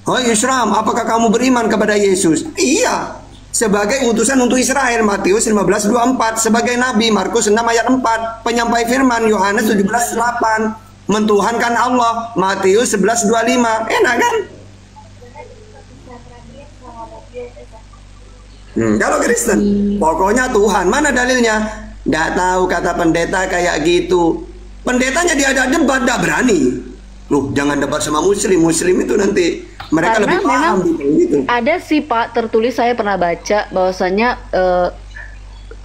"Oh Islam, apakah kamu beriman kepada Yesus?" Iya. Sebagai utusan untuk Israel, Matius 15:24. Sebagai Nabi, Markus 6 ayat 4. Penyampai firman, Yohanes 17:8. Mentuhankan Allah, Matius 11:25. Enak kan? Kalau Kristen, pokoknya Tuhan. Mana dalilnya? Nggak tahu, kata pendeta kayak gitu. Pendetanya diajak debat, nggak berani. Loh, jangan debat sama Muslim. Muslim itu nanti mereka Karena lebih paham gitu. Ada sih Pak, tertulis saya pernah baca bahwasanya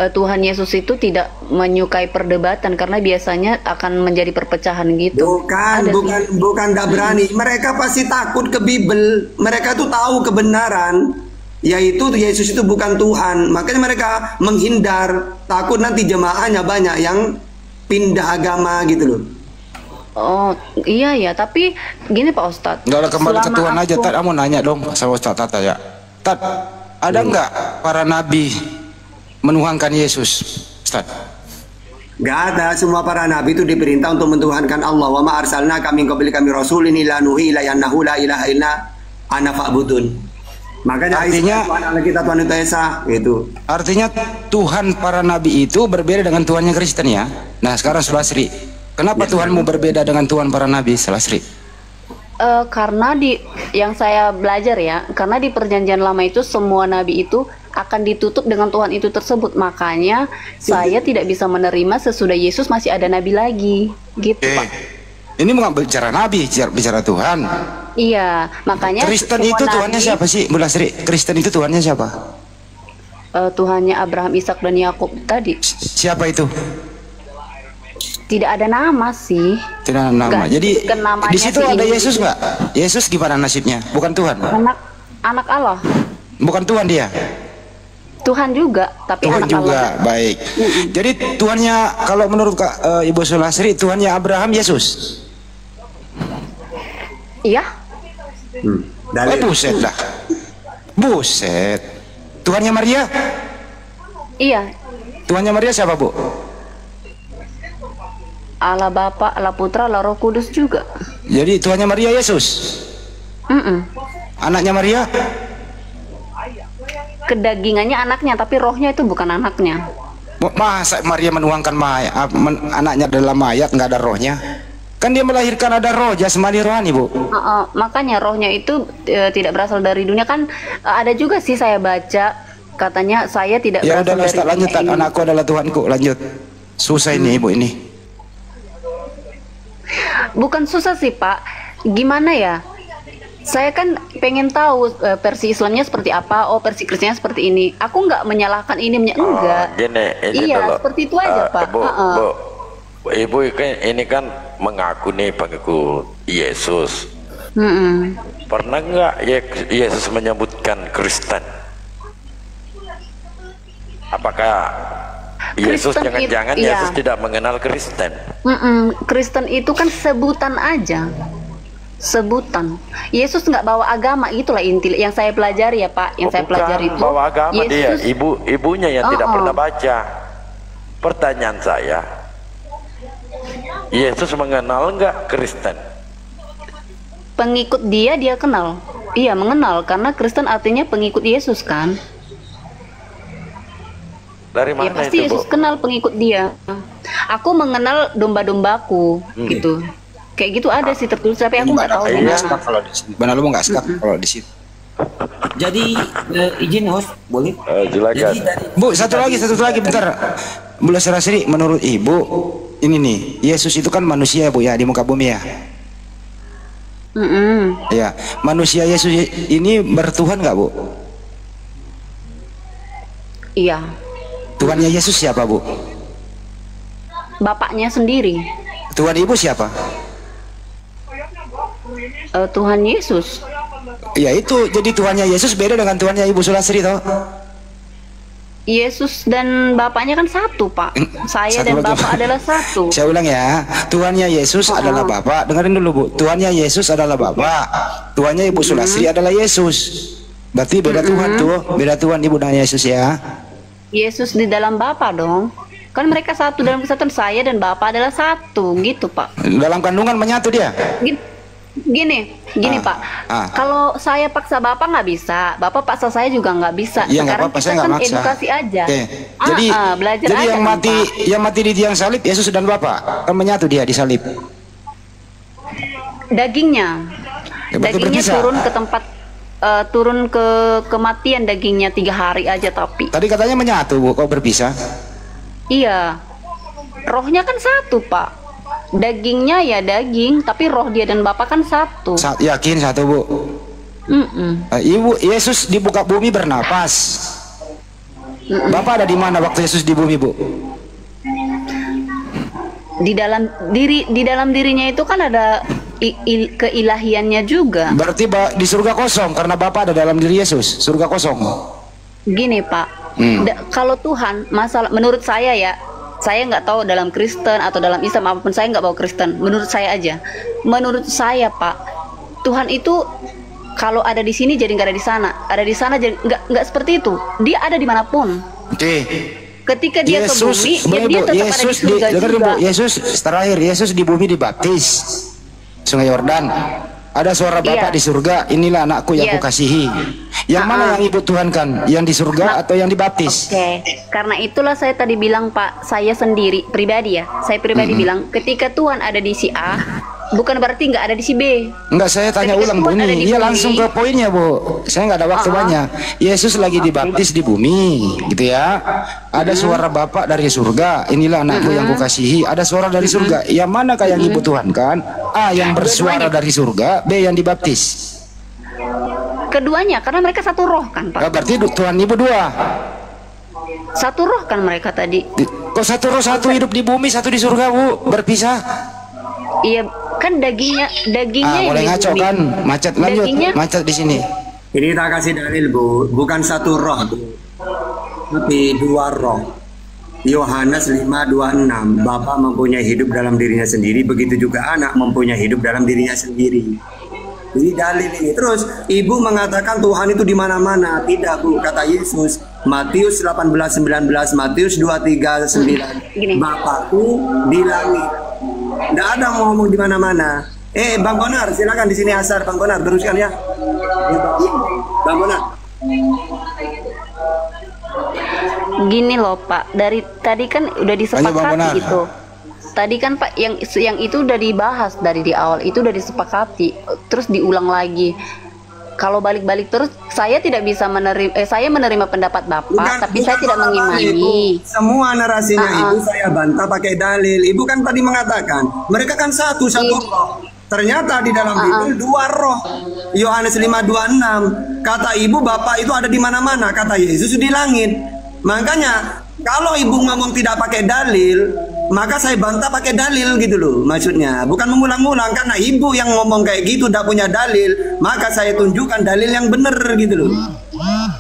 Tuhan Yesus itu tidak menyukai perdebatan karena biasanya akan menjadi perpecahan gitu. Ada sih. Bukan nggak berani. Mereka pasti takut ke Bible. Mereka tuh tahu kebenaran, yaitu Yesus itu bukan Tuhan. Makanya mereka menghindar, takut nanti jemaahnya banyak yang pindah agama gitu loh. Oh iya ya, tapi gini Pak Ustadz. Nggak ada kembali ke selama Tuhan aja. aku- Tad, kamu nanya dong sama Ustaz Tata ya. Tad, ada nggak para nabi menuhankan Yesus? Ustaz. Gak ada, semua para nabi itu diperintah untuk mentuhankan Allah. Wa ma arsalna kami qablika min rasulin illa nuhi ila annahu la ilaha illa ana fa'budun. Makanya Artinya- Tuhan Allah kita Tuhan itu Esa gitu. Artinya Tuhan para nabi itu berbeda dengan Tuhannya Kristen ya. Nah sekarang Sulasri, kenapa Tuhanmu berbeda dengan Tuhan para nabi, Sulasri? Karena yang saya belajar ya, karena di perjanjian lama itu semua nabi itu akan ditutup dengan Tuhan itu tersebut. Makanya saya tidak bisa menerima sesudah Yesus masih ada nabi lagi, gitu Pak. Ini bukan bicara nabi, bicara Tuhan. Iya, makanya Kristen semua itu Tuhannya nabi, siapa sih, Bu Lasri? Kristen itu Tuhannya siapa? Tuhannya Abraham, Ishak dan Yakub tadi. Siapa itu? Tidak ada nama sih. Tidak ada nama. Nggak Jadi disebutkan namanya di situ sih ada ini. Yesus nggak? Yesus gimana nasibnya? Bukan Tuhan. Anak Allah. Bukan Tuhan dia. Tuhan juga, tapi Tuhan anak juga. Allah. Baik. Jadi Tuhannya kalau menurut Ibu Sulasri, Tuhannya Abraham Yesus. Iya. Dalil. Buset dah. Buset. Tuhannya Maria? Iya. Tuhannya Maria siapa, Bu? Allah Bapa, Allah Putra, Allah Roh Kudus juga. Jadi Tuhannya Maria Yesus. Anaknya Maria? Kedagingannya anaknya, tapi rohnya itu bukan anaknya. Masa Maria menuangkan anaknya dalam mayat nggak ada rohnya? Kan dia melahirkan ada roh jasmani rohani, Bu. Makanya rohnya itu tidak berasal dari dunia kan. Ada juga sih saya baca katanya saya tidak Ya berasal udah, dari lanjut. dunia ini. Anakku adalah Tuhanku. Lanjut. Susah ini, Ibu ini. Bukan susah sih Pak, gimana ya? Saya kan pengen tahu versi Islamnya seperti apa, versi Kristennya seperti ini. Aku nggak menyalahkan ini, enggak. Gini, Iya, dulu. seperti itu aja Pak. Ibu ini kan mengaku nih pengikut Yesus. Pernah nggak Yesus menyebutkan Kristen? Apakah Yesus Kristen jangan-jangan iya. Yesus tidak mengenal Kristen? Kristen itu kan sebutan aja, sebutan. Yesus nggak bawa agama, itulah inti yang saya pelajari ya Pak. Yang saya pelajari itu bawa agama Yesus, dia, ibunya yang tidak pernah baca. Pertanyaan saya, Yesus mengenal nggak Kristen? pengikut dia kenal. Iya mengenal, karena Kristen artinya pengikut Yesus kan. Dari Ya mana pasti itu, Yesus Bu? kenal pengikut dia. Aku mengenal domba-dombaku gitu. Kayak gitu ada sih tertulis, tapi aku nggak tahu di Iya. mana. Kalau di sini. Benar lu nggak skap kalau di situ. Jadi izin host boleh? Silakan. Jadi dari Bu, satu lagi bentar. Bu Sulasri, menurut Ibu ini nih, Yesus itu kan manusia, Bu ya, di muka bumi ya. Ya, manusia Yesus ini bertuhan nggak, Bu? Iya. Tuhannya Yesus siapa, Bu? Bapaknya sendiri. Tuhan Ibu siapa? Tuhan Yesus. Ya itu, jadi Tuhannya Yesus beda dengan Tuhannya Ibu Sulasri toh. Yesus dan Bapaknya kan satu Pak. Saya Satu dan lagi. Bapak adalah satu. Saya ulang ya, Tuhannya Yesus adalah Bapak. Dengerin dulu, Bu. Tuhannya Yesus adalah Bapak. Tuhannya Ibu Sulasri adalah Yesus. Berarti beda Tuhan tuh, beda Tuhan Ibu dan Yesus ya. Yesus di dalam Bapa dong. Kan mereka satu dalam kesatuan, saya dan Bapak adalah satu gitu Pak. Dalam kandungan menyatu dia. Gini Pak. Kalau saya paksa Bapak nggak bisa, Bapak paksa saya juga nggak bisa. Iya, nggak Sekarang apa-apa, kita saya nggak kan maksa. edukasi aja. Oke. Jadi belajar jadi aja yang kan, mati Pak. yang mati di tiang salib Yesus dan Bapak kan menyatu dia di salib. Dagingnya Ya, berarti dagingnya berpisah. turun ke kematian dagingnya 3 hari aja tapi. Tadi katanya menyatu, Bu, kok berpisah? Iya. Rohnya kan satu, Pak. Dagingnya ya daging, tapi roh dia dan Bapak kan satu. Yakin satu, Bu? Ibu, Yesus di muka bumi bernapas. Bapak ada di mana waktu Yesus di bumi, Bu? Di dalam dirinya itu kan ada keilahiannya juga. Berarti di surga kosong karena Bapak ada dalam diri Yesus. Surga kosong. Gini, Pak. Kalau Tuhan, masalah menurut saya ya, saya nggak tahu dalam Kristen atau dalam Islam apapun, saya nggak bawa Kristen. Menurut saya aja, menurut saya Pak, Tuhan itu kalau ada di sini jadi nggak ada di sana, ada di sana jadi nggak seperti itu. Dia ada dimanapun. Oke. Ketika dia ke bumi, ya dia tetap ada di surga juga. Yesus terakhir Yesus di bumi dibaptis Sungai Yordan. Ada suara Bapak Iya. di surga, inilah anakku yang Yes. kukasihi. Yang mana yang Ibu tuhankan? Yang di surga atau yang dibaptis? Oke, karena itulah saya tadi bilang Pak, saya sendiri pribadi ya, saya pribadi bilang ketika Tuhan ada di si A, bukan berarti nggak ada di si B. Enggak, saya tanya Ketika ulang, Bu. Tuhan ada di Iya, bumi. langsung ke poinnya, Bu. Saya nggak ada waktu banyak. Yesus lagi dibaptis di bumi, gitu ya. Ada suara Bapak dari surga, inilah anakku yang kukasihi. Ada suara dari surga. Yang manakah yang Ibu tuhankan? A, yang bersuara dari surga. B, yang dibaptis. Keduanya, karena mereka satu roh kan Pak. Berarti Tuhan Ibu dua. Satu roh kan mereka tadi. Kok Kok satu roh, satu hidup di bumi, satu di surga, Bu? Berpisah. Iya, kan dagingnya yang mulai di ngaco bumi. kan? Macet, lanjut. Dagingnya- Macet di sini. Ini tak kasih dalil, Bu. Bukan satu roh, Bu. Tapi dua roh. Yohanes 5:26, Bapa mempunyai hidup dalam dirinya sendiri, begitu juga anak mempunyai hidup dalam dirinya sendiri. Ini dalil ini. Terus ibu mengatakan Tuhan itu di mana-mana. Tidak, Bu, kata Yesus. Matius 18:19, Matius 23:9. Gini. Bapakku di langit. Tidak ada mau ngomong di mana-mana. Bang Bonar, silakan di sini Asar. Bang Bonar, teruskan ya. Bang Bonar. Gini loh Pak, dari tadi kan udah Lanjut, Bang Bonar. disepakati itu. Tadi kan Pak yang itu udah dibahas dari di awal, itu udah disepakati, terus diulang lagi. Kalau balik-balik terus, saya tidak bisa menerima, saya menerima pendapat Bapak, tapi saya tidak mengimani. Ibu. Semua narasinya Ah, ah. Ibu saya bantah pakai dalil. Ibu kan tadi mengatakan mereka kan satu Iya. roh. Ternyata di dalam Bible dua roh. Yohanes 5:26 kata Ibu Bapak itu ada di mana-mana, kata Yesus di langit. Makanya kalau Ibu ngomong tidak pakai dalil, maka saya bantah pakai dalil gitu loh. Maksudnya bukan mengulang-ulang, karena Ibu yang ngomong kayak gitu tidak punya dalil, maka saya tunjukkan dalil yang benar gitu loh.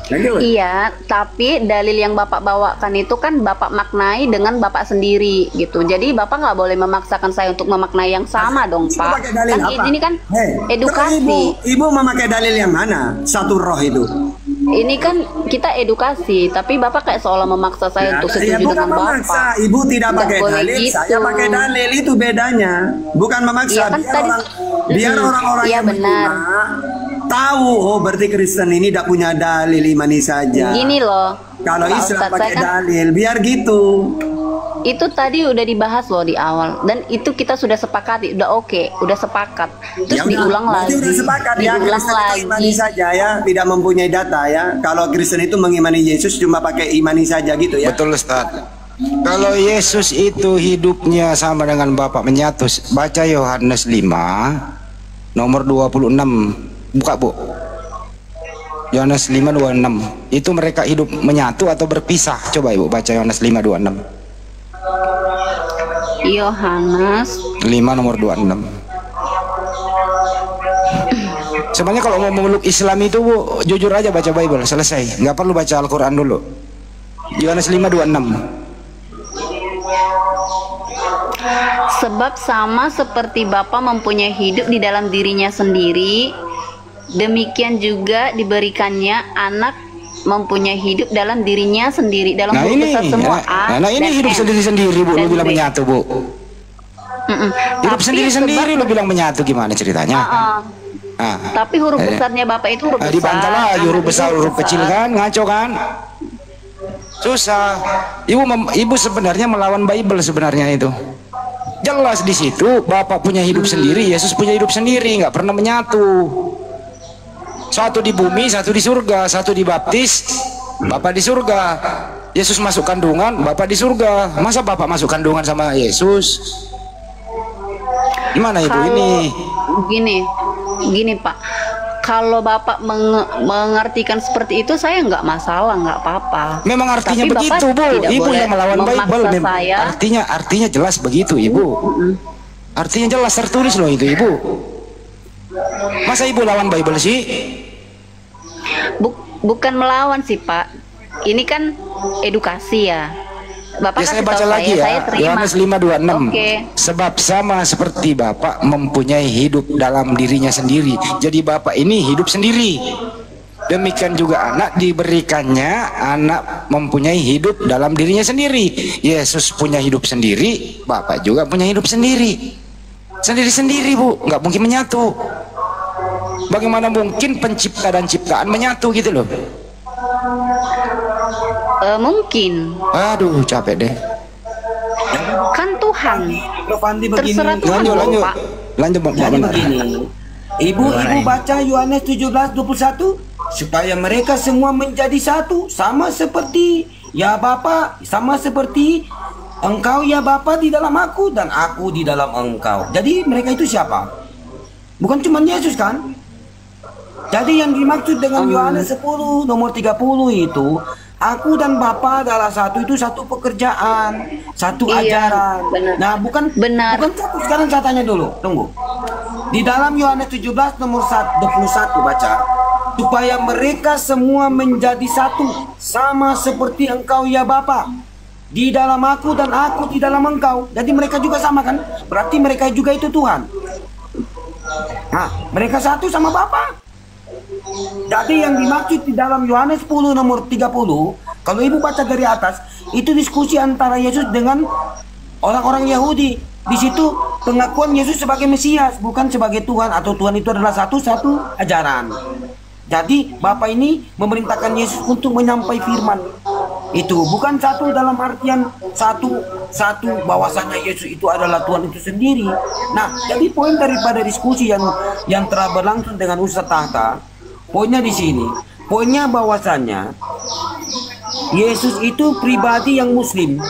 Lanjut. Iya, tapi dalil yang Bapak bawakan itu kan Bapak maknai dengan Bapak sendiri gitu. Jadi Bapak nggak boleh memaksakan saya untuk memaknai yang sama dong, Ibu Pak. pakai dalil Kan apa? ini kan edukasi. Terus ibu memakai dalil yang mana? Satu roh itu. Ini kan kita edukasi, tapi Bapak kayak seolah memaksa saya untuk setuju bukan dengan memaksa. Bapak. Ibu tidak Nggak pakai boleh dalil, gitu. saya pakai dalil, itu bedanya. Bukan memaksa. Iya, kan biar tadi- biar Mm-mm. orang-orang Iya, yang benar. beriman tahu, oh berarti Kristen ini tidak punya dalil, imani saja. Gini loh, Kalau Pak Islam Ustadz, pakai saya kan dalil, biar gitu. itu tadi udah dibahas loh di awal, dan itu kita sudah sepakati, udah oke, udah sepakat. Terus Ya udah, diulang berarti lagi, udah sepakat ya, diulang Kristen itu imani lagi. saja ya, tidak mempunyai data ya. Kalau Kristen itu mengimani Yesus cuma pakai imani saja gitu ya. Betul, Ustaz. Kalau Yesus itu hidupnya sama dengan Bapak menyatu, baca Yohanes 5 nomor 26. Buka, Bu. Yohanes 5:26. Itu mereka hidup menyatu atau berpisah? Coba Ibu baca Yohanes 5:26. Yohanes 5 nomor 26. Sebenarnya kalau mau memeluk Islam itu, Bu, jujur aja baca Bible, selesai. Nggak perlu baca Al-Quran dulu. Yohanes 5:26. Sebab sama seperti Bapa mempunyai hidup di dalam dirinya sendiri, demikian juga diberikannya anak mempunyai hidup dalam dirinya sendiri. Dalam Nah huruf ini, besar semua A nah ini dan hidup M sendiri-sendiri, Bu. dan Lu bilang B. menyatu, Bu. Mm-mm. Hidup Tapi sendiri-sendiri, sebab- lu bilang menyatu, gimana ceritanya? Ah. Tapi huruf besarnya Bapak itu huruf besar. Dibantah lagi, anak huruf itu besar, huruf besar. kecil kan, ngaco kan? Susah. Ibu sebenarnya melawan Bible sebenarnya itu. Jelas di situ Bapak punya hidup sendiri, Yesus punya hidup sendiri, nggak pernah menyatu. Satu di bumi, satu di surga, satu dibaptis, Bapak di surga. Yesus masuk kandungan, Bapak di surga. Masa Bapak masuk kandungan sama Yesus? Gimana itu Kalau ini? gini Pak, kalau Bapak mengartikan seperti itu, saya nggak masalah, nggak apa-apa. Memang artinya Tapi begitu, Bapak Bu. tidak Ibu boleh yang melawan Bible. memaksa saya. Artinya jelas begitu, Ibu. Artinya jelas tertulis loh itu, Ibu. Masa Ibu lawan Bible sih? Bukan melawan sih Pak. Ini kan edukasi ya. Bapak Ya saya kasih baca tahu lagi saya ya. terima. Yohanes 5:26. Oke. Sebab sama seperti Bapak mempunyai hidup dalam dirinya sendiri. Jadi Bapak ini hidup sendiri. Demikian juga anak diberikannya, anak mempunyai hidup dalam dirinya sendiri. Yesus punya hidup sendiri, Bapak juga punya hidup sendiri. Sendiri-sendiri, Bu, nggak mungkin menyatu. Bagaimana mungkin pencipta dan ciptaan menyatu gitu loh? Mungkin Aduh, capek deh. kan Tuhan. Prof Andi begini. Terserah Tuhan Lanjut, loh, lanjut. Pak. Lanjut, Pak. Jadi Benar. begini. Ibu baca Yohanes 17:21 supaya mereka semua menjadi satu, sama seperti ya Bapa, sama seperti Engkau ya Bapa di dalam aku dan aku di dalam Engkau. Jadi mereka itu siapa? Bukan cuma Yesus kan? Jadi yang dimaksud dengan Yohanes 10 nomor 30 itu aku dan Bapa adalah satu, itu satu pekerjaan, satu Iya, ajaran. benar. Nah, bukan Benar. bukan satu. Sekarang saya tanya dulu, tunggu. Di dalam Yohanes 17 nomor 21 baca, supaya mereka semua menjadi satu, sama seperti Engkau ya Bapa, di dalam aku dan aku di dalam Engkau. Jadi mereka juga sama kan? Berarti mereka juga itu Tuhan. Nah, mereka satu sama Bapa. Jadi yang dimaksud di dalam Yohanes 10 nomor 30, kalau ibu baca dari atas, itu diskusi antara Yesus dengan orang-orang Yahudi. Di situ pengakuan Yesus sebagai Mesias, bukan sebagai Tuhan, atau Tuhan itu adalah satu-satu ajaran. Jadi Bapa ini memerintahkan Yesus untuk menyampaikan firman. Itu bukan satu dalam artian satu bahwasanya Yesus itu adalah Tuhan itu sendiri. Nah, jadi poin daripada diskusi yang telah berlangsung dengan Ustaz Tahta, poinnya di sini, poinnya bahwasanya Yesus itu pribadi yang muslim.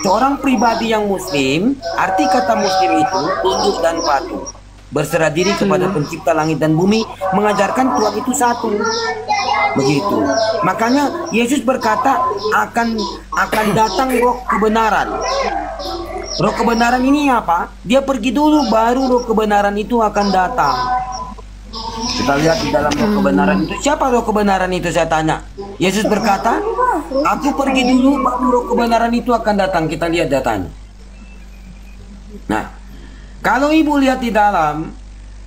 Seorang pribadi yang muslim, arti kata muslim itu tunduk dan patuh, berserah diri kepada pencipta langit dan bumi, mengajarkan Tuhan itu satu. Begitu. Makanya Yesus berkata akan datang roh kebenaran. Roh kebenaran ini apa? Dia pergi dulu baru roh kebenaran itu akan datang. Kita lihat di dalam roh kebenaran itu. Siapa roh kebenaran itu, saya tanya. Yesus berkata, aku pergi dulu baru roh kebenaran itu akan datang. Kita lihat datanya. Nah, kalau ibu lihat di dalam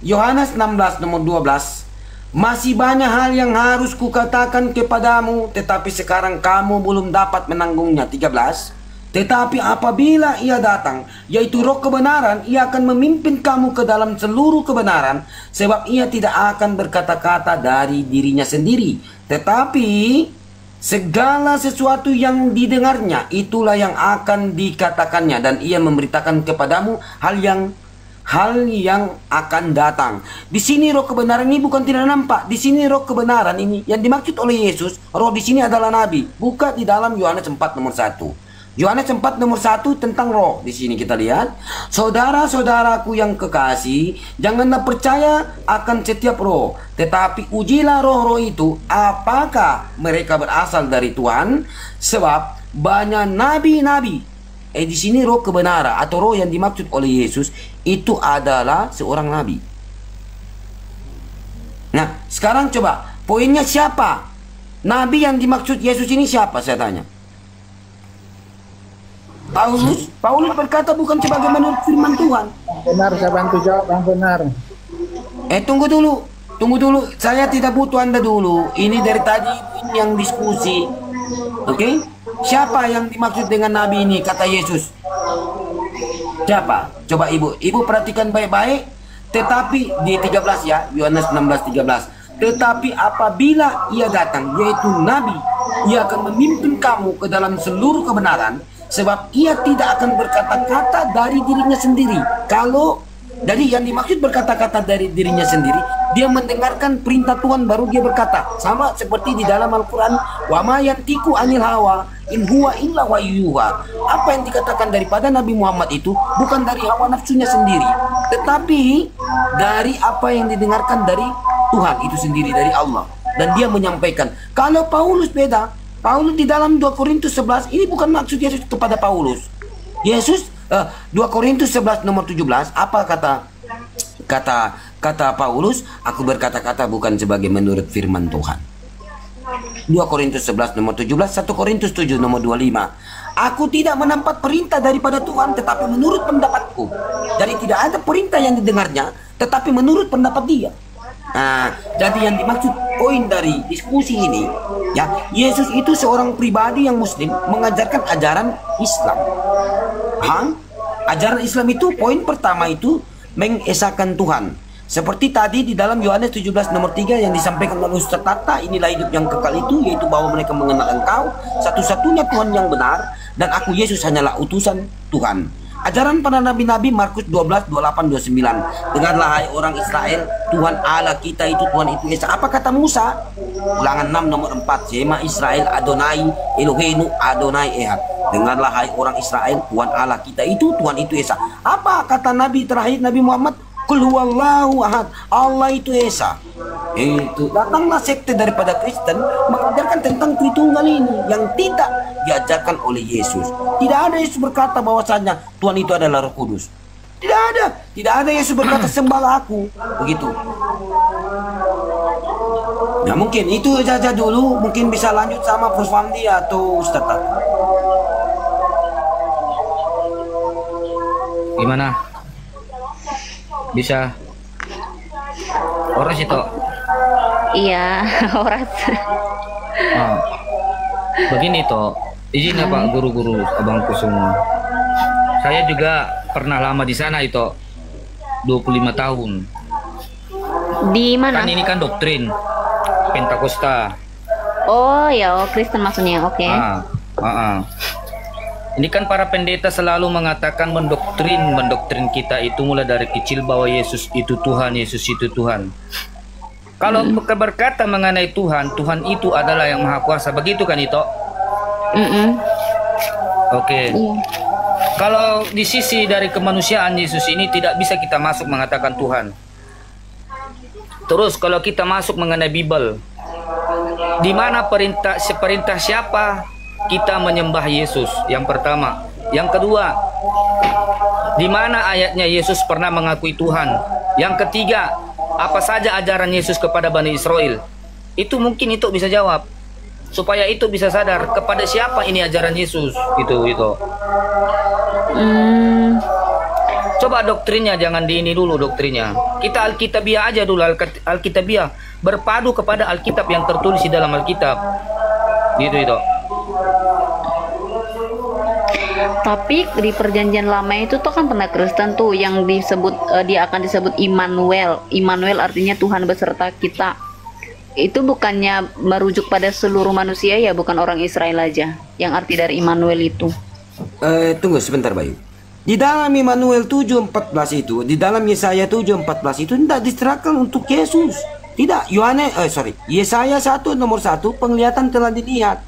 Yohanes 16 nomor 12, masih banyak hal yang harus kukatakan kepadamu, tetapi sekarang kamu belum dapat menanggungnya. 13. Tetapi apabila ia datang, yaitu roh kebenaran, ia akan memimpin kamu ke dalam seluruh kebenaran, sebab ia tidak akan berkata-kata dari dirinya sendiri, tetapi segala sesuatu yang didengarnya, itulah yang akan dikatakannya, dan ia memberitakan kepadamu hal yang akan datang. Di sini roh kebenaran ini bukan tidak nampak. Di sini roh kebenaran ini yang dimaksud oleh Yesus, roh di sini adalah nabi. Buka di dalam Yohanes 4 nomor 1. Yohanes 4 nomor 1 tentang roh. Di sini kita lihat, saudara-saudaraku yang kekasih, janganlah percaya akan setiap roh, tetapi ujilah roh-roh itu apakah mereka berasal dari Tuhan, sebab banyak nabi-nabi. Di sini roh kebenaran atau roh yang dimaksud oleh Yesus itu adalah seorang nabi. Nah, sekarang coba poinnya siapa? Nabi yang dimaksud Yesus ini siapa, saya tanya. Paulus berkata bukan sebagai menurut firman Tuhan. Benar, saya bantu jawab yang benar. Tunggu dulu. Saya tidak butuh Anda dulu. Ini dari tadi yang diskusi. Oke? Siapa yang dimaksud dengan nabi ini, kata Yesus? Siapa? Coba ibu perhatikan baik-baik. Tetapi di 13 ya, Yohanes 16:13. Tetapi apabila ia datang, yaitu nabi, ia akan memimpin kamu ke dalam seluruh kebenaran, sebab ia tidak akan berkata-kata dari dirinya sendiri. Jadi yang dimaksud berkata-kata dari dirinya sendiri, dia mendengarkan perintah Tuhan baru dia berkata. Sama seperti di dalam Al-Quran, wa ma yantiqu anil hawa in huwa illa wahyuha. Apa yang dikatakan daripada Nabi Muhammad itu bukan dari hawa nafsunya sendiri, tetapi dari apa yang didengarkan dari Tuhan itu sendiri, dari Allah. Dan dia menyampaikan. Kalau Paulus beda. Paulus di dalam 2 Korintus 11, ini bukan maksud Yesus kepada Paulus. Yesus 2 Korintus 11 nomor 17, apa kata Paulus? Aku berkata-kata bukan sebagai menurut firman Tuhan. 2 Korintus 11 nomor 17, 1 Korintus 7 nomor 25. Aku tidak mendapat perintah daripada Tuhan, tetapi menurut pendapatku. Jadi tidak ada perintah yang didengarnya, tetapi menurut pendapat dia. Nah, jadi yang dimaksud poin dari diskusi ini, ya, Yesus itu seorang pribadi yang muslim mengajarkan ajaran Islam. Ajaran Islam itu poin pertama itu mengesahkan Tuhan. Seperti tadi di dalam Yohanes 17 nomor 3 yang disampaikan oleh Ustaz Tahta, inilah hidup yang kekal itu, yaitu bahwa mereka mengenal Engkau satu-satunya Tuhan yang benar, dan aku Yesus hanyalah utusan Tuhan. Ajaran para nabi-nabi Markus 12, 28, 29. Dengarlah hai orang Israel, Tuhan Allah kita itu Tuhan itu Esa. Apa kata Musa? Ulangan 6 nomor 4. Shema Israel Adonai Eloheinu Adonai Ehad. Dengarlah hai orang Israel, Tuhan Allah kita itu Tuhan itu Esa. Apa kata Nabi terakhir Nabi Muhammad? Kul huwallahu ahad, Allah itu esa. Itu datanglah sekte daripada Kristen mengajarkan tentang Tritunggal ini yang tidak diajarkan oleh Yesus. Tidak ada Yesus berkata bahwasanya Tuhan itu adalah Roh Kudus. Tidak ada Yesus berkata sembahlah aku, begitu. Nah mungkin itu saja dulu, mungkin bisa lanjut sama Prof. Fandi atau Ustaz. Gimana? Bisa? Oras itu? Iya, oras. Oh. Begini toh, izin ya Pak guru-guru abangku semua. Saya juga pernah lama di sana itu, 25 tahun. Di mana? Kan ini kan doktrin Pentakosta. Oh ya, Kristen maksudnya, oke. Ini kan para pendeta selalu mengatakan mendoktrin kita itu mulai dari kecil bahwa Yesus itu Tuhan, Yesus itu Tuhan. Kalau berkata mengenai Tuhan, Tuhan itu adalah yang Maha Kuasa, begitu kan itu? Oke. Kalau di sisi dari kemanusiaan Yesus ini tidak bisa kita masuk mengatakan Tuhan. Terus kalau kita masuk mengenai Bible, di mana perintah siapa kita menyembah Yesus? Yang pertama. Yang kedua, di mana ayatnya Yesus pernah mengakui Tuhan? Yang ketiga, apa saja ajaran Yesus kepada Bani Israel? Itu mungkin itu bisa jawab. Supaya itu bisa sadar kepada siapa ini ajaran Yesus. Itu. Coba doktrinnya, jangan di ini dulu doktrinnya. Kita Alkitabiah aja dulu, Alkitabiah berpadu kepada Alkitab yang tertulis di dalam Alkitab. Gitu itu. Tapi di perjanjian lama itu tuh kan pernah Kristen tuh yang disebut dia akan disebut Immanuel. Immanuel artinya Tuhan beserta kita. Itu bukannya merujuk pada seluruh manusia ya, bukan orang Israel aja. Yang arti dari Immanuel itu. Tunggu sebentar Bayu. Di dalam Immanuel 7:14 itu, di dalam Yesaya 7:14 itu tidak diserahkan untuk Yesus. Tidak, Yesaya 1 nomor 1 penglihatan telah dilihat.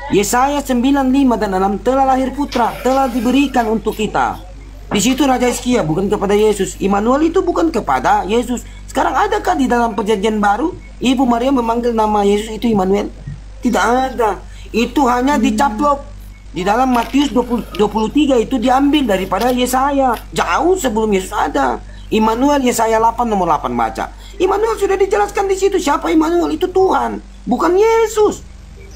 Yesaya 9:5 dan 6 telah lahir putra, telah diberikan untuk kita. Di situ Raja Hizkia bukan kepada Yesus. Immanuel itu bukan kepada Yesus. Sekarang adakah di dalam perjanjian baru Ibu Maria memanggil nama Yesus itu Immanuel? Tidak ada. Itu hanya dicaplok. Di dalam Matius 23 itu diambil daripada Yesaya. Jauh sebelum Yesus ada. Immanuel Yesaya 8 nomor 8 baca. Immanuel sudah dijelaskan di situ. Siapa Immanuel? Itu Tuhan, bukan Yesus.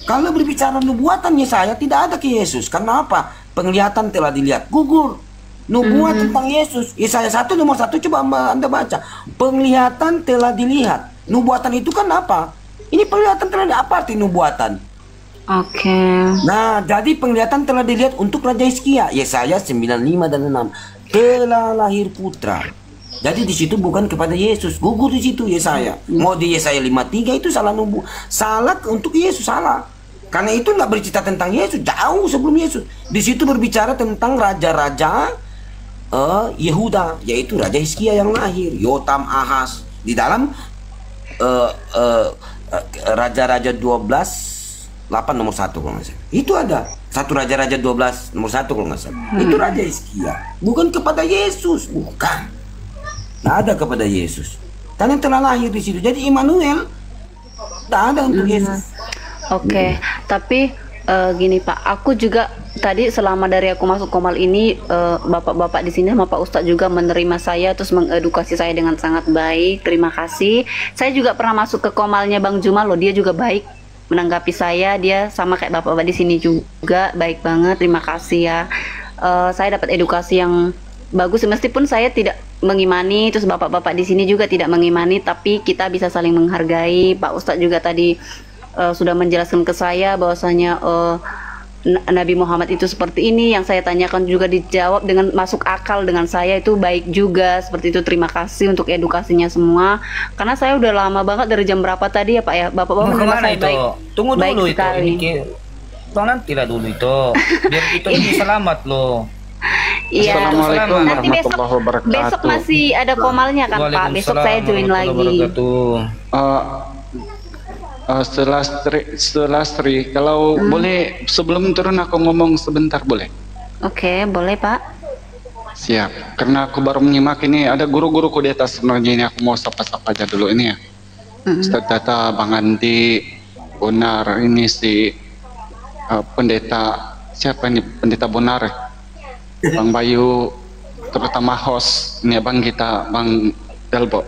Kalau berbicara nubuatan Yesaya tidak ada ke Yesus. Karena apa? Penglihatan telah dilihat. Gugur. Nubuat tentang Yesus. Yesaya 1 nomor 1 coba Anda baca. Penglihatan telah dilihat. Nubuatan itu kan apa? Ini penglihatan telah dilihat. Apa arti nubuatan? Oke. Nah, jadi penglihatan telah dilihat untuk Raja Hizkia. Yesaya 9:5 dan 6 telah lahir putra. Jadi di situ bukan kepada Yesus. Gugur di situ Yesaya. Mau di Yesaya 5:3 itu salah salah untuk Yesus, salah. Karena itu nggak bercerita tentang Yesus, jauh sebelum Yesus. Di situ berbicara tentang raja-raja Yehuda, yaitu Raja Hizkia yang lahir, Yotam, Ahaz. Di dalam Raja-Raja 12:8 nomor 1 kalau nggak salah. Itu ada satu Raja-Raja 12 nomor 1 kalau nggak salah. Itu Raja Hizkia, bukan kepada Yesus, bukan. Nggak ada kepada Yesus. Karena telah lahir di situ. Jadi Immanuel tidak ada untuk Yesus. Oke, tapi gini Pak, aku juga tadi selama dari aku masuk Komal ini bapak-bapak di sini sama Pak Ustadz juga menerima saya terus mengedukasi saya dengan sangat baik. Terima kasih. Saya juga pernah masuk ke Komalnya Bang Juma loh, dia juga baik menanggapi saya. Dia sama kayak bapak-bapak di sini juga baik banget. Terima kasih ya. Saya dapat edukasi yang bagus meskipun saya tidak mengimani, terus bapak-bapak di sini juga tidak mengimani, tapi kita bisa saling menghargai. Pak Ustadz juga tadi sudah menjelaskan ke saya bahwasanya Nabi Muhammad itu seperti ini. Yang saya tanyakan juga dijawab dengan masuk akal dengan saya, itu baik juga seperti itu. Terima kasih untuk edukasinya semua, karena saya udah lama banget dari jam berapa tadi ya Pak ya, bapak-bapak menerima saya itu? baik. Tunggu baik dulu sekali. Bang nanti lah dulu itu biar kita ini selamat loh. Iya. Assalamualaikum Nanti warahmatullahi wabarakatuh. besok masih ada Komalnya kan Pak, besok saya join lagi. Setelah Sri, kalau boleh sebelum turun aku ngomong sebentar boleh? Oke, boleh Pak. Siap. Karena aku baru menyimak ini ada guru-guruku di atas sebenarnya ini, aku mau sapa-sapa aja dulu ini ya. Ustaz Data, Bang Andi, Bonar, ini si pendeta, siapa ini pendeta Bonar, Bang Bayu, terutama host ini abang kita, Bang Delbo,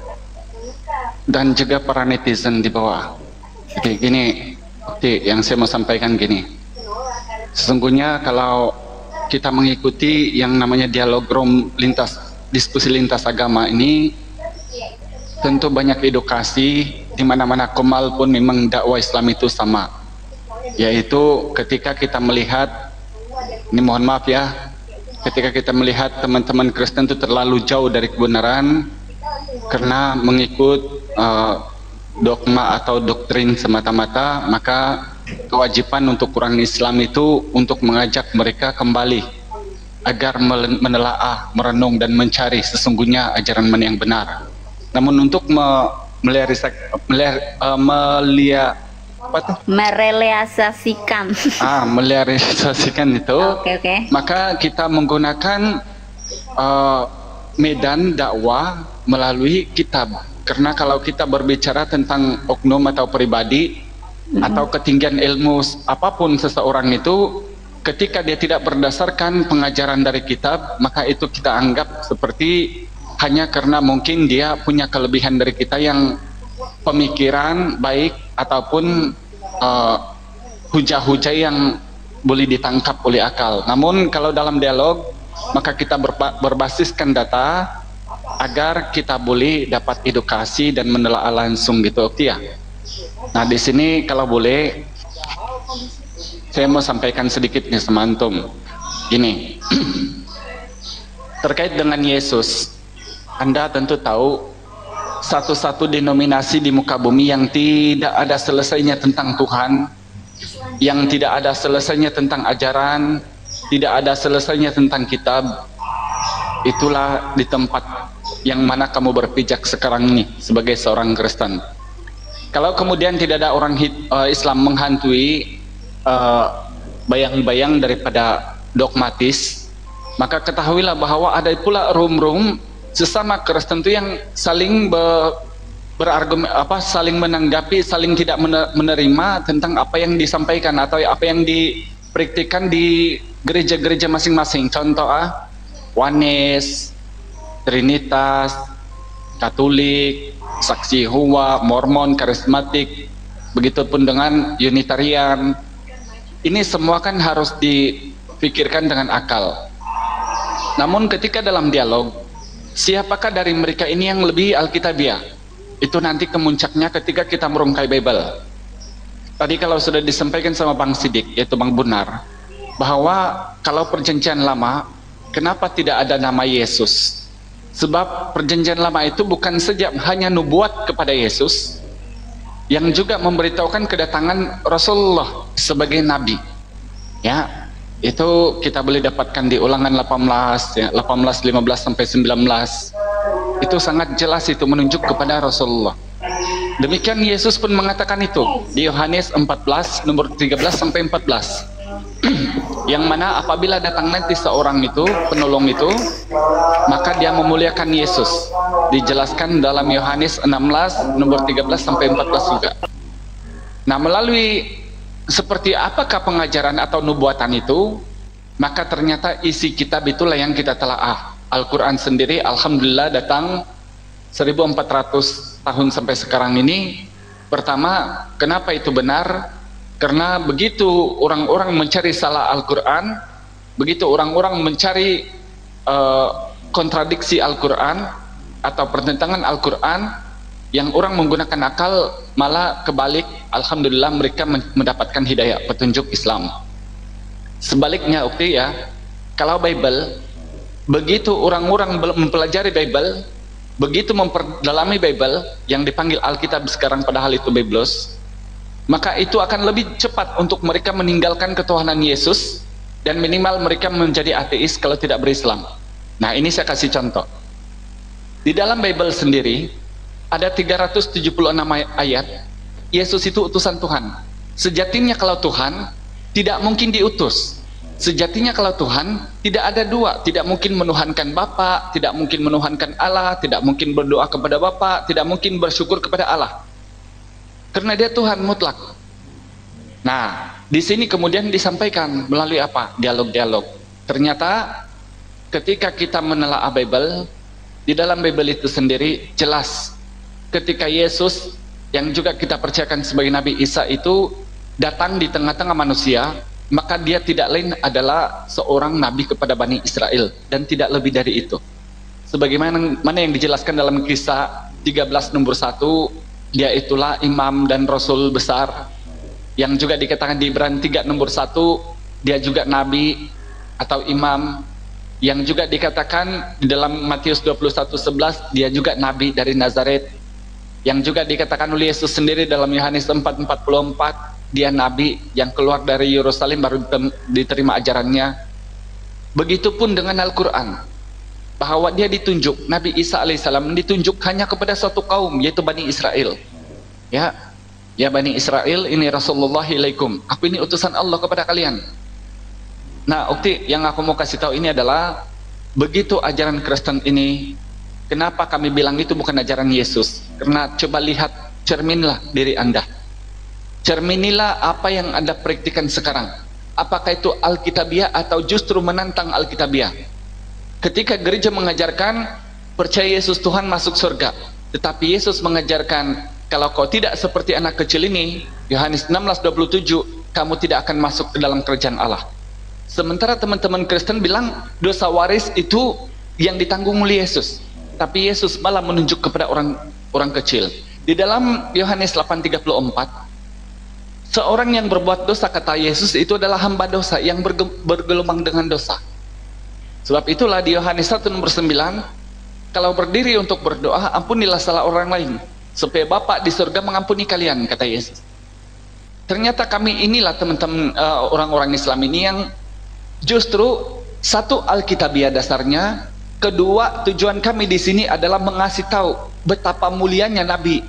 dan juga para netizen di bawah. Jadi gini, oke, yang saya mau sampaikan gini, sesungguhnya kalau kita mengikuti yang namanya dialog diskusi lintas agama ini, tentu banyak edukasi. Di mana-mana Komal pun memang dakwah Islam itu sama, yaitu ketika kita melihat, ini mohon maaf ya, ketika kita melihat teman-teman Kristen itu terlalu jauh dari kebenaran karena mengikut dogma atau doktrin semata-mata, maka kewajiban untuk orang Islam itu untuk mengajak mereka kembali agar menelaah, merenung dan mencari sesungguhnya ajaran mana yang benar. Namun untuk merealisasikan itu, maka kita menggunakan medan dakwah melalui kitab. Karena kalau kita berbicara tentang oknum atau pribadi atau ketinggian ilmu apapun seseorang itu, ketika dia tidak berdasarkan pengajaran dari kitab, maka itu kita anggap seperti hanya karena mungkin dia punya kelebihan dari kita yang pemikiran baik ataupun hujah-hujah yang boleh ditangkap oleh akal. Namun kalau dalam dialog, maka kita berbasiskan data agar kita boleh dapat edukasi dan menelaah langsung gitu, ya. Nah di sini kalau boleh saya mau sampaikan sedikit nih sama antum. Gini, terkait dengan Yesus, Anda tentu tahu satu-satu denominasi di muka bumi yang tidak ada selesainya tentang Tuhan, yang tidak ada selesainya tentang ajaran, tidak ada selesainya tentang kitab, itulah di tempat yang mana kamu berpijak sekarang ini sebagai seorang Kristen. Kalau kemudian tidak ada orang Islam menghantui bayang-bayang daripada dogmatis, maka ketahuilah bahwa ada pula room-room sesama Kristen itu yang saling berargumen, saling menanggapi, saling tidak menerima tentang apa yang disampaikan atau apa yang dipraktikkan di gereja-gereja masing-masing. Contoh Wanes, Trinitas, Katolik, Saksi Yehova, Mormon, Karismatik, begitupun dengan Unitarian. Ini semua kan harus dipikirkan dengan akal. Namun ketika dalam dialog, siapakah dari mereka ini yang lebih alkitabiah? Itu nanti kemuncaknya ketika kita merungkai Bible. Tadi kalau sudah disampaikan sama Bang Sidik, yaitu Bang Bonar, bahwa kalau perjanjian lama, kenapa tidak ada nama Yesus? Sebab perjanjian lama itu bukan saja hanya nubuat kepada Yesus, yang juga memberitahukan kedatangan Rasulullah sebagai nabi. Ya, itu kita boleh dapatkan di Ulangan 18 ya, 18, 15 sampai 19. Itu sangat jelas, itu menunjuk kepada Rasulullah. Demikian Yesus pun mengatakan itu di Yohanes 14 nomor 13 sampai 14. Yang mana apabila datang nanti seorang itu, penolong itu, maka dia memuliakan Yesus. Dijelaskan dalam Yohanes 16 nomor 13 sampai 14 juga. Nah, melalui seperti apakah pengajaran atau nubuatan itu, maka ternyata isi kitab itulah yang kita telaah. Al-Quran sendiri alhamdulillah datang 1400 tahun sampai sekarang ini. Pertama, kenapa itu benar? Karena begitu orang-orang mencari salah Al-Quran, begitu orang-orang mencari kontradiksi Al-Quran atau pertentangan Al-Quran, yang orang menggunakan akal malah kebalik, alhamdulillah mereka mendapatkan hidayah, petunjuk Islam. Sebaliknya ya, kalau Bible, begitu orang-orang mempelajari Bible, begitu memperdalami Bible yang dipanggil Alkitab sekarang padahal itu Biblos, maka itu akan lebih cepat untuk mereka meninggalkan ketuhanan Yesus dan minimal mereka menjadi ateis kalau tidak berislam. Nah, ini saya kasih contoh. Di dalam Bible sendiri ada 376 ayat Yesus itu utusan Tuhan. Sejatinya kalau Tuhan tidak mungkin diutus, Sejatinya kalau Tuhan tidak ada dua, tidak mungkin menuhankan Bapa, tidak mungkin menuhankan Allah, tidak mungkin berdoa kepada Bapa, tidak mungkin bersyukur kepada Allah. Karena dia Tuhan mutlak. Nah, di sini kemudian disampaikan melalui apa? Dialog-dialog. Ternyata ketika kita menelaah Bible, di dalam Bible itu sendiri jelas ketika Yesus yang juga kita percayakan sebagai Nabi Isa itu datang di tengah-tengah manusia, maka dia tidak lain adalah seorang nabi kepada Bani Israel dan tidak lebih dari itu. Sebagaimana yang dijelaskan dalam Kisah 13 nomor 1, dia itulah imam dan rasul besar, yang juga dikatakan di Ibrani 3 nomor 1, dia juga nabi atau imam, yang juga dikatakan di dalam Matius 21:11 dia juga nabi dari Nazaret, yang juga dikatakan oleh Yesus sendiri dalam Yohanes 4:44 dia nabi yang keluar dari Yerusalem baru diterima ajarannya. Begitupun dengan Al-Quran, bahwa dia ditunjuk, Nabi Isa alaihissalam ditunjuk hanya kepada suatu kaum, yaitu Bani Israel. Ya Bani Israel, ini Rasulullah ilaikum, aku ini utusan Allah kepada kalian. Nah, ukti yang aku mau kasih tahu ini adalah begitu ajaran Kristen ini, kenapa kami bilang itu bukan ajaran Yesus? Karena coba lihat, cerminlah diri Anda. Cerminilah apa yang Anda praktikkan sekarang. Apakah itu Alkitabiah atau justru menantang Alkitabiah? Ketika gereja mengajarkan percaya Yesus Tuhan masuk surga, tetapi Yesus mengajarkan kalau kau tidak seperti anak kecil ini, Yohanes 16:27, kamu tidak akan masuk ke dalam kerajaan Allah. Sementara teman-teman Kristen bilang dosa waris itu yang ditanggung oleh Yesus, tapi Yesus malah menunjuk kepada orang kecil. Di dalam Yohanes 8:34, seorang yang berbuat dosa, kata Yesus, itu adalah hamba dosa yang bergelumang dengan dosa. Sebab itulah di Yohanes 1 nomor 9, kalau berdiri untuk berdoa, ampunilah salah orang lain, supaya Bapa di surga mengampuni kalian, kata Yesus. Ternyata kami inilah teman-teman orang-orang Islam ini yang justru satu Alkitabiah dasarnya, kedua tujuan kami di sini adalah mengasih tahu betapa mulianya Nabi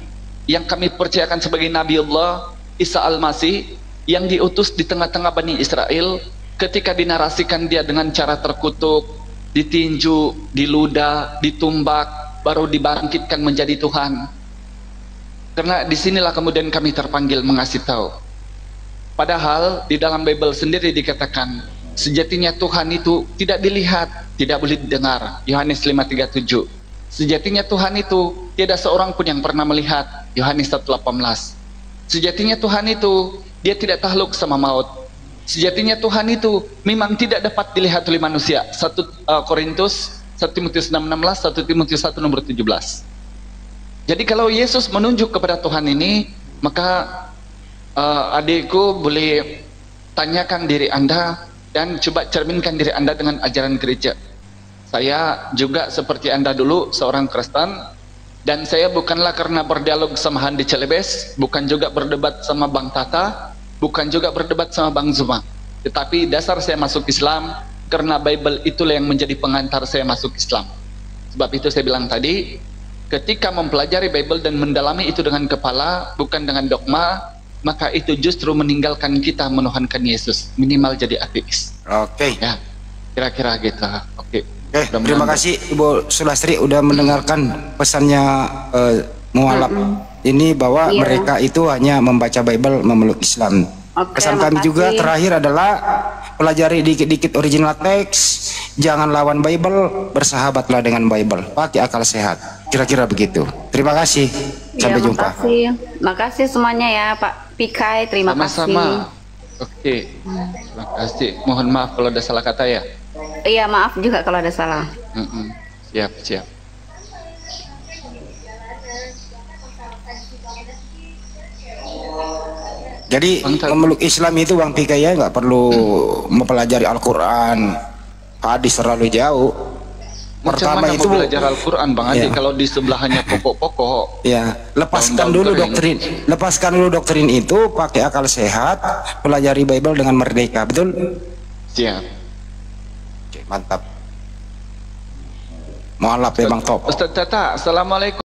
yang kami percayakan sebagai Nabi Allah Isa Al-Masih, yang diutus di tengah-tengah Bani Israel, ketika dinarasikan dia dengan cara terkutuk, ditinju, diludah, ditumbak, baru dibangkitkan menjadi Tuhan. Karena disinilah kemudian kami terpanggil mengasih tahu. Padahal di dalam Bible sendiri dikatakan sejatinya Tuhan itu tidak dilihat, tidak boleh didengar, Yohanes 5:37. Sejatinya Tuhan itu tiada seorang pun yang pernah melihat, Yohanes 1:18. Sejatinya Tuhan itu dia tidak takluk sama maut. Sejatinya Tuhan itu memang tidak dapat dilihat oleh manusia. 1 Korintus 1 Timotius 6:16, 1 Timotius 1 nomor 17. Jadi kalau Yesus menunjuk kepada Tuhan ini, maka adikku boleh tanyakan diri Anda dan coba cerminkan diri Anda dengan ajaran gereja. Saya juga seperti Anda dulu seorang Kristen. Dan saya bukanlah karena berdialog sama Handi Celebes, bukan juga berdebat sama Bang Tata, bukan juga berdebat sama Bang Zuma. Tetapi dasar saya masuk Islam karena Bible itulah yang menjadi pengantar saya masuk Islam. Sebab itu saya bilang tadi, ketika mempelajari Bible dan mendalami itu dengan kepala, bukan dengan dogma, maka itu justru meninggalkan kita menuhankan Yesus, minimal jadi ateis. Oke. Ya, kira-kira gitu. Oke. Terima kasih Ibu Sulastri udah mendengarkan pesannya mualaf ini bahwa mereka itu hanya membaca Bible memeluk Islam. Pesan kami juga terakhir adalah pelajari dikit-dikit original teks, jangan lawan Bible, bersahabatlah dengan Bible, pakai akal sehat. Kira-kira begitu. Terima kasih. Sampai jumpa. Makasih semuanya ya Pak Pikai, terima kasih. Oke. Terima kasih. Mohon maaf kalau ada salah kata ya. Iya, maaf juga kalau ada salah. Siap. Jadi memeluk Islam itu Bang Pika ya nggak perlu mempelajari Al-Quran, hadis terlalu jauh. Pertama itu belajar Al-Quran Bang Adi kalau di sebelahnya pokok-pokok. Ya, lepaskan dulu doktrin itu, pakai akal sehat, pelajari Bible dengan merdeka, betul? Siap. Oke, mantap. Mualaf memang top. Ustaz Tata, assalamualaikum.